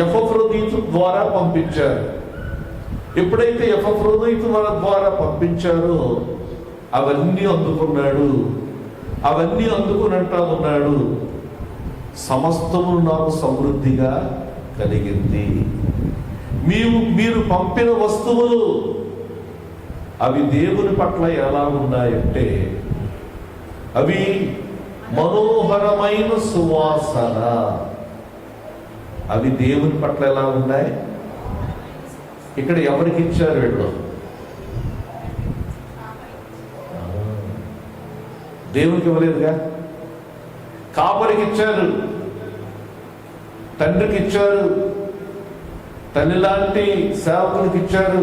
ఎపఫ్రొదితు ద్వారా పంపించారు. ఎప్పుడైతే ఎపఫ్రొదితు ద్వారా పంపించారో అవన్నీ అందుకున్నాడు. అవన్నీ అందుకుని అంటా ఉన్నాడు, సమస్తము నాకు సమృద్ధిగా కలిగింది. మీరు పంపిన వస్తువులు అవి దేవుని పట్ల ఎలా ఉన్నాయంటే అవి మనోహరమైన సువాసన. అవి దేవుని పట్ల ఎలా ఉన్నాయి? ఇక్కడ ఎవరికి ఇచ్చారు వీళ్ళు? దేవునికి ఇవ్వలేదుగా. కాపరికి ఇచ్చారు, తండ్రికి ఇచ్చారు, తల్లి లాంటి సేవకునికి ఇచ్చారు.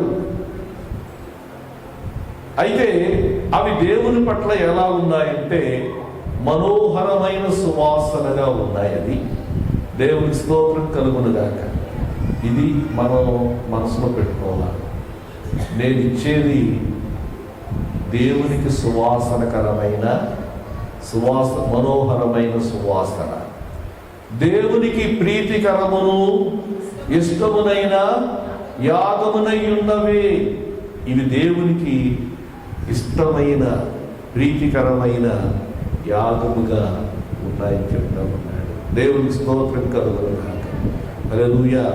అయితే అవి దేవుని పట్ల ఎలా ఉన్నాయంటే మనోహరమైన సువాసనగా ఉన్నాయి. అది దేవుని స్తోత్రం కలుగునుగాక. ఇది మనం మనసులో పెట్టుకోవాలి. నేను ఇచ్చేది దేవునికి మనోహరమైన సువాసన, దేవునికి ప్రీతికరమును ఇష్టమునైన యాగమునై ఉన్నవే. ఇవి దేవునికి ఇష్టమైన ప్రీతికరమైన యాగముగా ఉన్నాయని చెప్తా ఉన్నాడు. దేవునికి స్తోత్రం కలుగును గాక. హల్లెలూయా.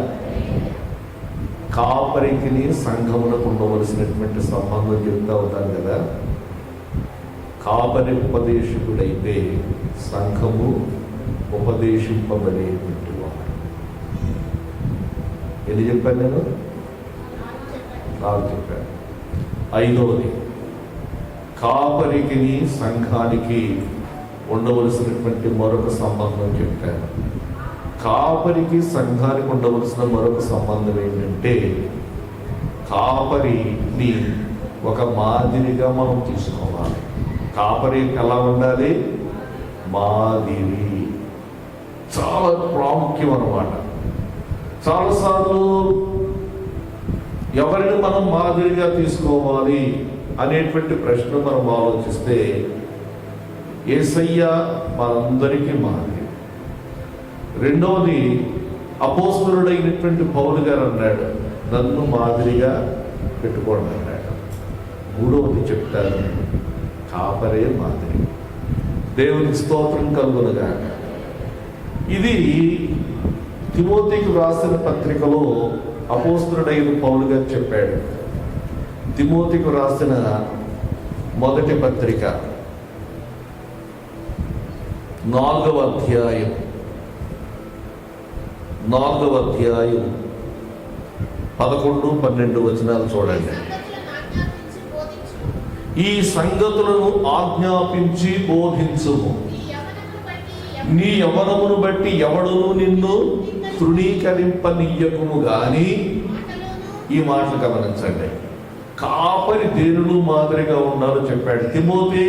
కాపరికి సంఘములకు ఉండవలసినటువంటి సంబంధం చెప్తా ఉన్నాను కదా. కాపరి ఉపదేశకుడైతే సంఘము ఉపదేశింపబడేటువంటి వాడు. ఎన్ని చెప్పాను నేను? 4 చెప్పాను. 5వది, కాపరికి సంఘానికి ఉండవలసినటువంటి మరొక సంబంధం చెప్పాను. కాపరికి సంఘానికి ఉండవలసిన మరొక సంబంధం ఏంటంటే, కాపరిని ఒక మాదిరిగా మనం తీసుకోవాలి. కాపరి ఎలా ఉండాలి? మాదిరి. చాలా ప్రాముఖ్యం అన్నమాట. చాలాసార్లు ఎవరిని మనం మాదిరిగా తీసుకోవాలి అనేటువంటి ప్రశ్న మనం ఆలోచిస్తే, యేసయ్య మనందరికీ మాదిరి. రెండవది, అపోస్తలుడైనటువంటి పౌలు గారు అన్నాడు, నన్ను మాదిరిగా పెట్టుకోండి అన్నాడు. మూడవది చెప్తారు, కాపరే మాదిరి. దేవునికి స్తోత్రం కలుగును గాక. ఇది తిమోతికి రాసిన పత్రికలో అపోస్తలుడైన పౌలు గారు చెప్పాడు. తిమోతికి రాసిన మొదటి పత్రిక 4వ అధ్యాయం 11-12 వచనాలు చూడండి. ఈ సంగతులను ఆజ్ఞాపించి బోధించుము. నీ యవ్వనమును బట్టి ఎవడును నిన్ను తృణీకరింపనీయకుము గాని. ఈ మాటలు గమనించండి. కాపరి దేనిలో మాదిరిగా ఉన్నారో చెప్పాడు. తిమోతి,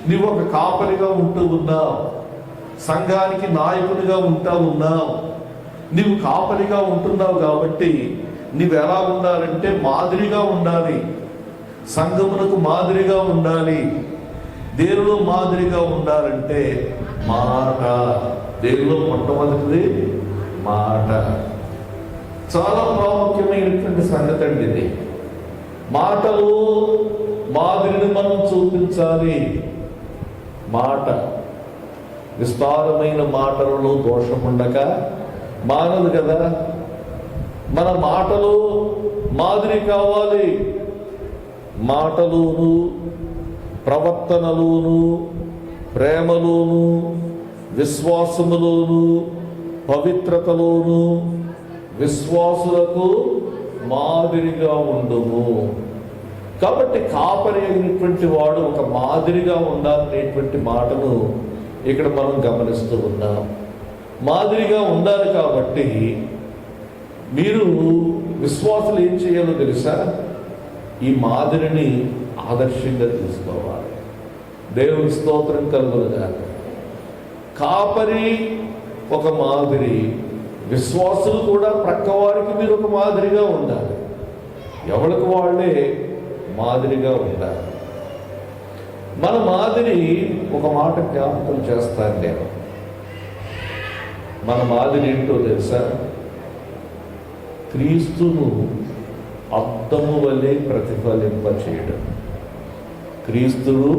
నువ్వు ఒక కాపరిగా ఉంటూ ఉన్నావు, సంఘానికి నాయకుడిగా ఉంటా ఉన్నావు. నువ్వు కాపరిగా ఉంటున్నావు కాబట్టి నువ్వు ఎలా ఉండాలంటే మాదిరిగా ఉండాలి. సంఘమునకు మాదిరిగా ఉండాలి. దేవులో మాదిరిగా ఉండాలంటే మాట. దేవులో మొట్టమొదటిది మాట. చాలా ప్రాముఖ్యమైనటువంటి సంగతి అండి ఇది. మాటలు మాదిరిని మనం చూపించాలి. మాట, విస్తారమైన మాటలలో దోషం ఉండక మానదు కదా. మన మాటలు మాదిరి కావాలి. మాటలోను, ప్రవర్తనలోను, ప్రేమలోను, విశ్వాసములోను, పవిత్రతలోను విశ్వాసులకు మాదిరిగా ఉండుము. కాబట్టి కాపరి అయినటువంటి వాడు ఒక మాదిరిగా ఉండాలనేటువంటి మాటను ఇక్కడ మనం గమనిస్తూ ఉన్నాం. మాదిరిగా ఉండాలి కాబట్టి మీరు విశ్వాసులు ఏం చేయాలో తెలుసా? ఈ మాదిరిని ఆదర్శంగా తీసుకోవాలి. దేవుని స్తోత్రం కలుగును గాక. కాపరి ఒక మాదిరి, విశ్వాసులు కూడా ప్రక్కవారికి మీరు ఒక మాదిరిగా ఉండాలి. ఎవరికి వాళ్ళే మాదిరిగా ఉండాలి. మన మాదిరి ఒక మాట జ్ఞాపకం చేస్తాను నేను. మన మాదిరి ఏంటో తెలుసా? క్రీస్తును అద్దము వలె ప్రతిఫలింప చేయడం. క్రీస్తును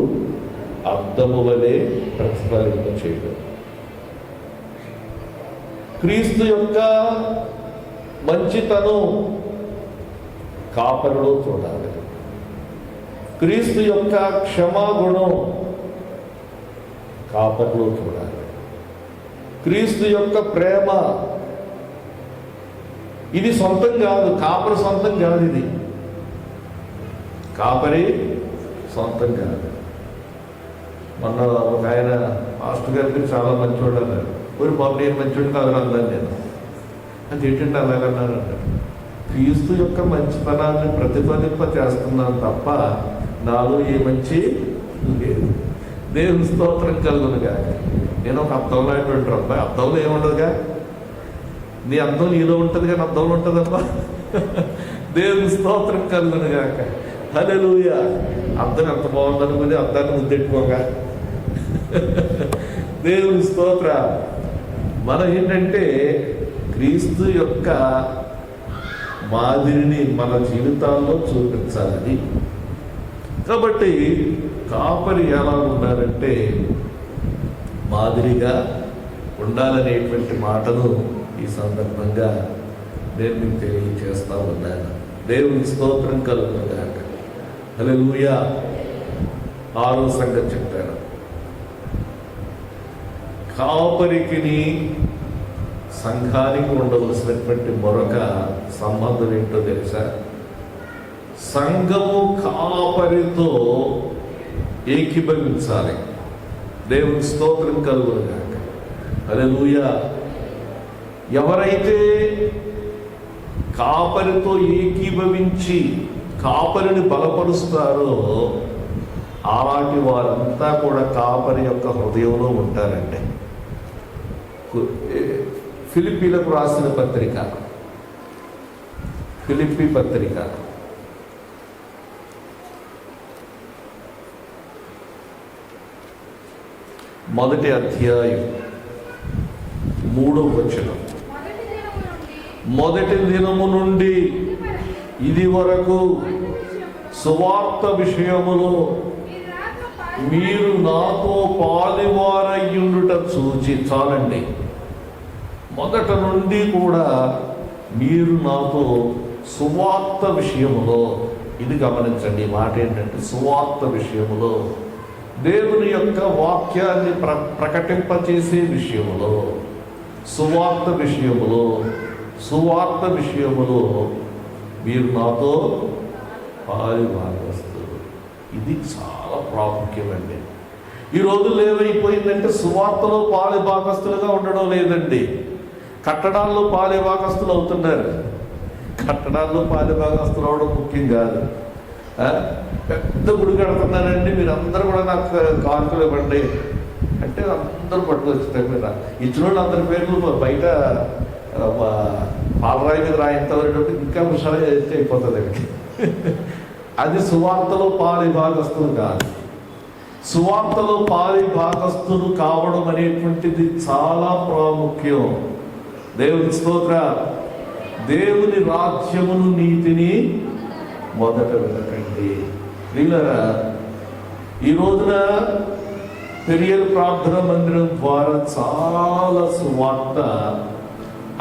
అద్దము వలె ప్రతిఫలింప చేయడం. క్రీస్తు యొక్క మంచితనం కాపరిలో చూడాలి. క్రీస్తు యొక్క క్షమాగుణం కాపరిలో చూడాలి. క్రీస్తు యొక్క ప్రేమ, ఇది సొంతం కాదు, కాపరి సొంతం కాదు. ఇది కాపరి సొంతం కాదు. మొన్న ఒక ఆయన మాస్టర్ గారికి చాలా మంచివాడు అన్నారు. ఊరి బాబు నేను మంచివాడు కాదు అన్నాను నేను. అది ఏంటంటే అలాగన్నారు అన్నాడు. క్రీస్తు యొక్క మంచితనాన్ని ప్రతిఫలింప చేస్తున్నాను తప్ప నాలో ఏ మంచి లేదు. దేవుని స్తోత్రం కలుగునుగా. నేను ఒక అర్థంలో అయినటువంటి అబ్బాయి. అర్థంలో ఏముండదుగా, నీ అర్థం నీలో ఉంటుంది కానీ అర్థంలో ఉంటుందమ్మా. దేవుని స్తోత్రం కలుగును గాక. హల్లెలూయా. అర్థం ఎంత బాగుందనుకుని అర్థాన్ని ముద్దెట్టుకోగా. దేవుని స్తోత్ర. మనం ఏంటంటే క్రీస్తు యొక్క మాదిరిని మన జీవితాల్లో చూపించాలని. కాబట్టి కాపరి ఎలా ఉండాలంటే మాదిరిగా ఉండాలనేటువంటి మాటను ఈ సందర్భంగా నేను మీకు తెలియజేస్తా ఉన్నాను. దేవుని స్తోత్రం కలుగును గాక. హల్లెలూయా. 6వ సంగతి చెప్పాను. కాపరికి సంఘానికి ఉండవలసినటువంటి మరొక సంబంధం ఏంటో తెలుసా? సంఘము కాపరితో ఏకీభవించాలి. దేవుని స్తోత్రం కలుగును గాక. హల్లెలూయా. ఎవరైతే కాపరితో ఏకీభవించి కాపరిని బలపరుస్తారో అలాంటి వారంతా కూడా కాపరి యొక్క హృదయంలో ఉంటారండి. ఫిలిప్పీలకు రాసిన పత్రిక, ఫిలిప్పీ పత్రిక 1వ అధ్యాయం 3వ వచనం. మొదటి దినము నుండి ఇది వరకు సువార్త విషయములో మీరు నాతో పాలువారయ్యుండుట చూచి. చాలండి. మొదట నుండి కూడా మీరు నాతో సువార్త విషయములో, ఇది గమనించండి. ఈ మాట ఏంటంటే సువార్త విషయములో, దేవుని యొక్క వాక్యాన్ని ప్రకటింపచేసే విషయములో, సువార్త విషయములో, సువార్త విషయములో మీరు నాతో పాలుభాగస్తులు. ఇది చాలా ప్రాముఖ్యమండి. ఈ రోజుల్లో ఏమైపోయిందంటే సువార్తలో పాలుభాగస్తులుగా ఉండడం లేదండి. కట్టడాల్లో పాలుభాగస్తులు అవుతున్నారు. కట్టడాల్లో పాలుభాగస్తులు అవడం ముఖ్యం కాదు. పెద్ద గుడి కడుతున్నారండి, మీరు అందరూ కూడా నాకు కానుకలు ఇవ్వండి అంటే అందరూ పట్టుకొచ్చుతారు. మీరు ఇచ్చిన వాళ్ళు అందరి పేర్లు బయట పాలరాయి మీద రాయించేటప్పుడు ఇంకా హుషారు అయిపోతుంది. అది సువార్తలో పాలుభాగస్తులు కాదు. సువార్తలో పాలుభాగస్తులు కావడం అనేటువంటిది చాలా ప్రాముఖ్యం. దేవుని స్తోత్ర. దేవుని రాజ్యమును నీతిని మొదట వెతకండి. వీళ్ళరా ఈ రోజున పెరియల్ ప్రార్థన మందిరం ద్వారా చాలా సువార్త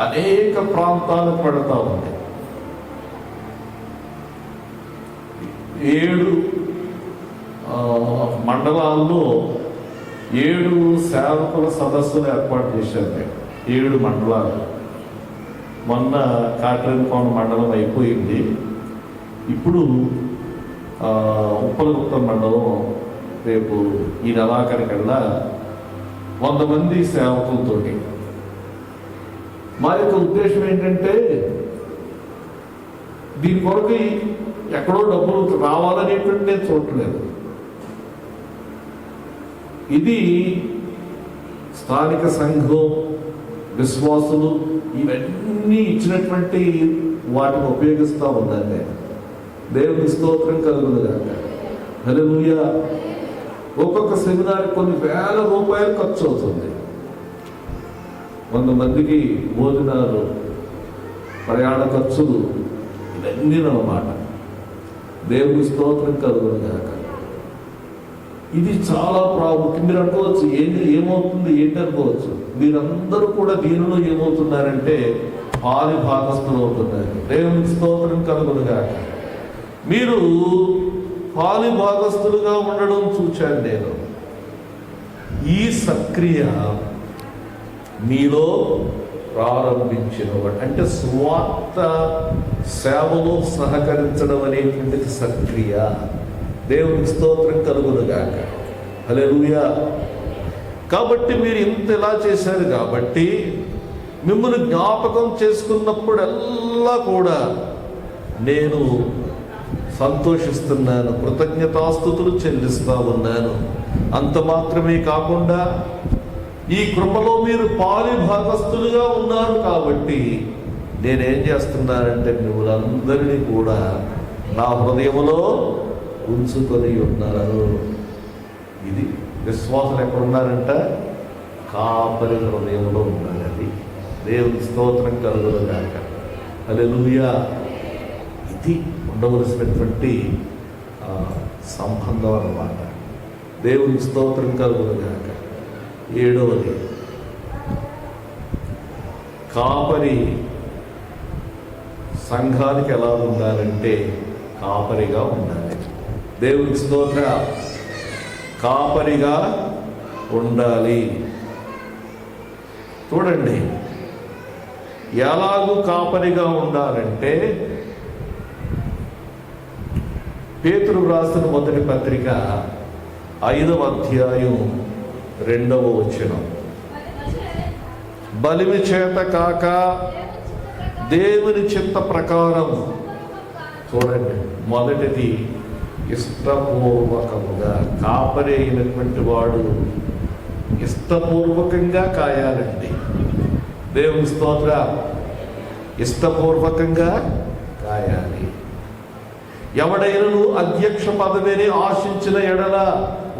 అనేక ప్రాంతాలకు పడతా ఉంది. 7 మండలాల్లో 7 సేవకుల సదస్సులు ఏర్పాటు చేశారు. 7 మండలాలు. మొన్న కాట్రేనికోన మండలం అయిపోయింది. ఇప్పుడు ఉప్పలగుప్తం మండలం రేపు ఈ నెలాఖరికల్లా 100 మంది సేవకులతోటి. మా యొక్క ఉద్దేశం ఏంటంటే దీని కొరకు ఎక్కడో డబ్బులు రావాలనేటువంటి నేను చూడట్లేదు. ఇది స్థానిక సంఘం, విశ్వాసులు ఇవన్నీ ఇచ్చినటువంటి వాటిని ఉపయోగిస్తూ ఉన్నాను నేను. దేవుని స్తోత్రం కలుగును గాక. హల్లెలూయా. ఒక్కొక్క సెమినార్ కొన్ని వేల రూపాయలు ఖర్చు అవుతుంది. 100 మందికి భోజనాలు, ప్రయాణ ఖర్చులు, ఇవన్నీ అన్నమాట. దేవుని స్తోత్రం కలుగును గాక. ఇది చాలా ప్రాముఖ్యం. మీరు అనుకోవచ్చు ఏమవుతుంది ఏంటి అనుకోవచ్చు. మీరందరూ కూడా దీనిలో ఏమవుతున్నారంటే పాలుభాగస్తులు అవుతున్నారు. దేవుని స్తోత్రం కలుగును గాక. మీరు పాలుభాగస్తులుగా ఉండడం చూచాను నేను. ఈ సక్రియ మీలో ప్రారంభించిన అంటే సువార్త సేవలో సహకరించడం అనేటువంటిది సక్రియ. దేవుని స్తోత్రం కలుగును గాక. హల్లెలూయా. కాబట్టి మీరు ఇంత ఇలా చేశారు కాబట్టి మిమ్మల్ని జ్ఞాపకం చేసుకున్నప్పుడల్లా కూడా నేను సంతోషిస్తున్నాను, కృతజ్ఞతాస్తుతులు చెల్లిస్తా ఉన్నాను. అంత మాత్రమే కాకుండా ఈ కృపలో మీరు పాలుభాగస్తులుగా ఉన్నారు కాబట్టి నేనేం చేస్తున్నానంటే మిమ్మల్ందరినీ కూడా నా హృదయములో ఉంచుకొని ఉన్నాను. ఇది విశ్వాసులు ఎక్కడున్నారంట? కాపరి హృదయంలో ఉన్నారు. అది దేవుని స్తోత్రం కలుగునుగాక. హల్లెలూయా. ఇది ఉండవలసినటువంటి సంబంధం అన్నమాట. దేవుని స్తోత్రం కలుగునుగాక. 7వది, కాపరి సంఘానికి ఎలా ఉండాలంటే కాపరిగా ఉండాలి. దేవుని స్తోత్ర, కాపరిగా ఉండాలి. చూడండి, ఎలాగూ కాపరిగా ఉండాలంటే పేతురు రాసిన మొదటి పత్రిక 5వ అధ్యాయం 2వ వచనం, బలిమి చేత కాక దేవుని చిత్త ప్రకారం. చూడండి, మొదటిది ఇష్టపూర్వకముగా. కాపరి అయినటువంటి వాడు ఇష్టపూర్వకంగా కాయాలండి. దేవుని స్తోత్ర, ఇష్టపూర్వకంగా కాయాలి. ఎవడైనను అధ్యక్ష పదవిని ఆశించిన ఎడల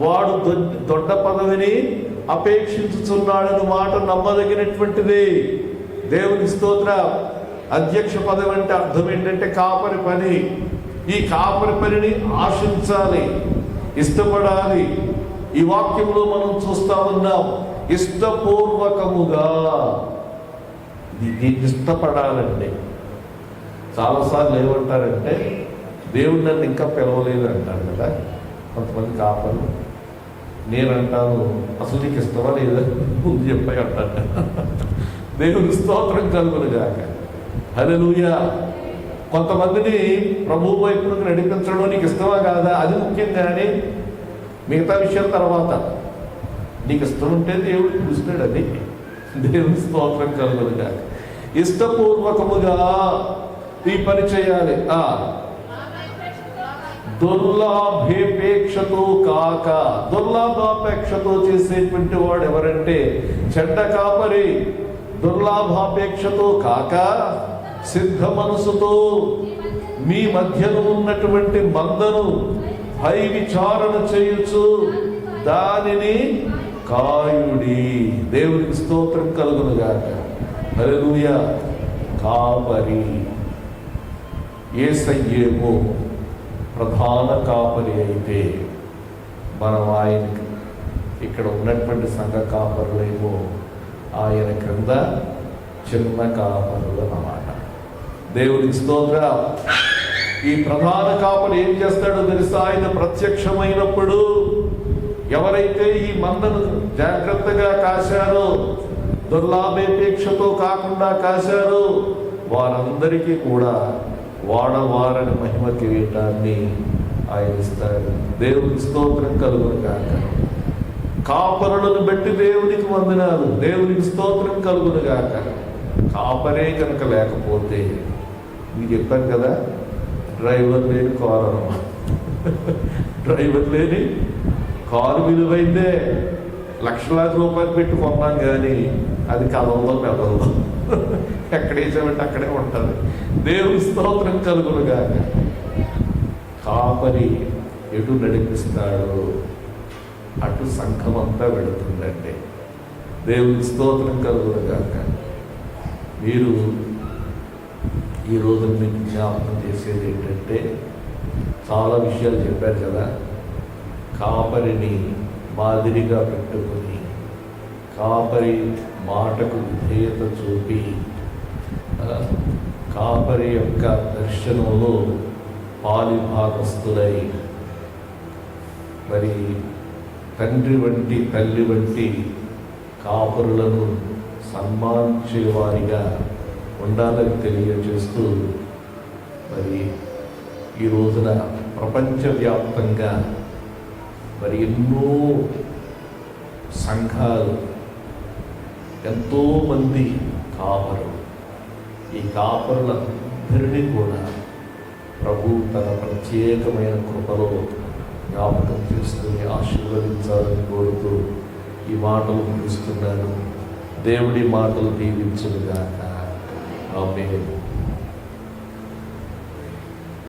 వాడు దొడ్డ పదవిని అపేక్షించుచున్నాడని మాట నమ్మదగినటువంటిది. దేవుని స్తోత్ర. అధ్యక్ష పదవి అంటే అర్థం ఏంటంటే కాపరి పని. ఈ కాపరి పనిని ఆశించాలి, ఇష్టపడాలి. ఈ వాక్యంలో మనం చూస్తా ఉన్నాం, ఇష్టపూర్వకముగా. ఇది ఇష్టపడాలండి. చాలాసార్లు ఏమంటారంటే దేవుడు నన్ను ఇంకా పిలవలేదు అంటారు కదా కొంతమంది కాపరు. నేనంటాను, అసలు నీకు ఇష్టమా లేదా ముందు చెప్పాయి అంటాను. దేవుని స్తోత్రం కలుగునుగాక. హల్లెలూయా. కొంతమందిని ప్రభు వైపుకు నడిపించడం నీకు ఇష్టమా కాదా అది ముఖ్యం, కానీ మిగతా విషయాల తర్వాత. నీకు ఇష్టం ఉంటే దేవుడు చూస్తాడు. అది దేవుని స్తోత్రం కలుగునుగాక. ఇష్టపూర్వకముగా ఈ పని చేయాలి. దుర్లాభేపేక్షతో కాక. దుర్లాభాపేక్షతో చేసేటువంటి వాడు ఎవరంటే చెడ్డ కాపరి. దుర్లాభాపేక్షతో కాక సిద్ధ మనసుతో మీ మధ్యలో ఉన్నటువంటి మందను పై విచారణ చేయుచు దానిని కాయుడి. దేవునికి స్తోత్రం కలుగునుగాక. హల్లెలూయా. కాపరి యేసయ్యేమో ప్రధాన కాపరి అయితే మనం ఆయనకి, ఇక్కడ ఉన్నటువంటి సంఘ కాపరులేమో ఆయన క్రింద చిన్న కాపరులు అన్నమాట. దేవునికి స్తోత్ర. ఈ ప్రధాన కాపరి ఏం చేస్తాడో తెలుసా? ఆయన ప్రత్యక్షమైనప్పుడు ఎవరైతే ఈ మందను జాగ్రత్తగా కాశారో, దుర్లాభేపేక్షతో కాకుండా కాశారో, వారందరికీ కూడా వాడవారని మహిమ కిరీటాన్ని ఆయన ఇస్తాడు. దేవునికి స్తోత్రం కలుగునుగాక. కాపరులను బట్టి దేవునికి వందనాలు. దేవునికి స్తోత్రం కలుగునుగాక. కాపరే కనుక లేకపోతే, మీకు చెప్పాను కదా, డ్రైవర్ లేని కారు అన్నమాట. డ్రైవర్ లేని కారు విలువైందే. లక్షలాది రూపాయలు పెట్టి కొన్నాం, కానీ అది కదలదో మెదలదో. ఎక్కడేసామంటే అక్కడే ఉంటుంది. దేవుని స్తోత్రం కలుగునుగాక. కాపరి ఎటు నడిపిస్తాడో అటు సంఘం అంతా వెళుతుందండి. దేవుని స్తోత్రం కలుగునుగాక. మీరు ఈ రోజు మీకు జ్ఞాపకం చేసేది ఏంటంటే, చాలా విషయాలు చెప్పారు కదా. కాపరిని మాదిరిగా పెట్టుకొని, కాపరి మాటకు విధేయత చూపి, కాపరి యొక్క దర్శనంలో పాలిభాగస్తులై, మరి తండ్రి వంటి తల్లి వంటి కాపరులను సన్మానించేవారిగా ఉండాలని తెలియజేస్తూ, మరి ఈ రోజున ప్రపంచవ్యాప్తంగా మరి ఎన్నో సంఘాలు, ఎంతోమంది కాపరులు, ఈ కాపరులందరినీ కూడా ప్రభు తన ప్రత్యేకమైన కృపలో జ్ఞాపకం చేసుకుని ఆశీర్వదించాలని కోరుతూ ఈ మాటలు ముగిస్తున్నాను. దేవుడి మాటలు దీవించునుగాక. ఆమేన్.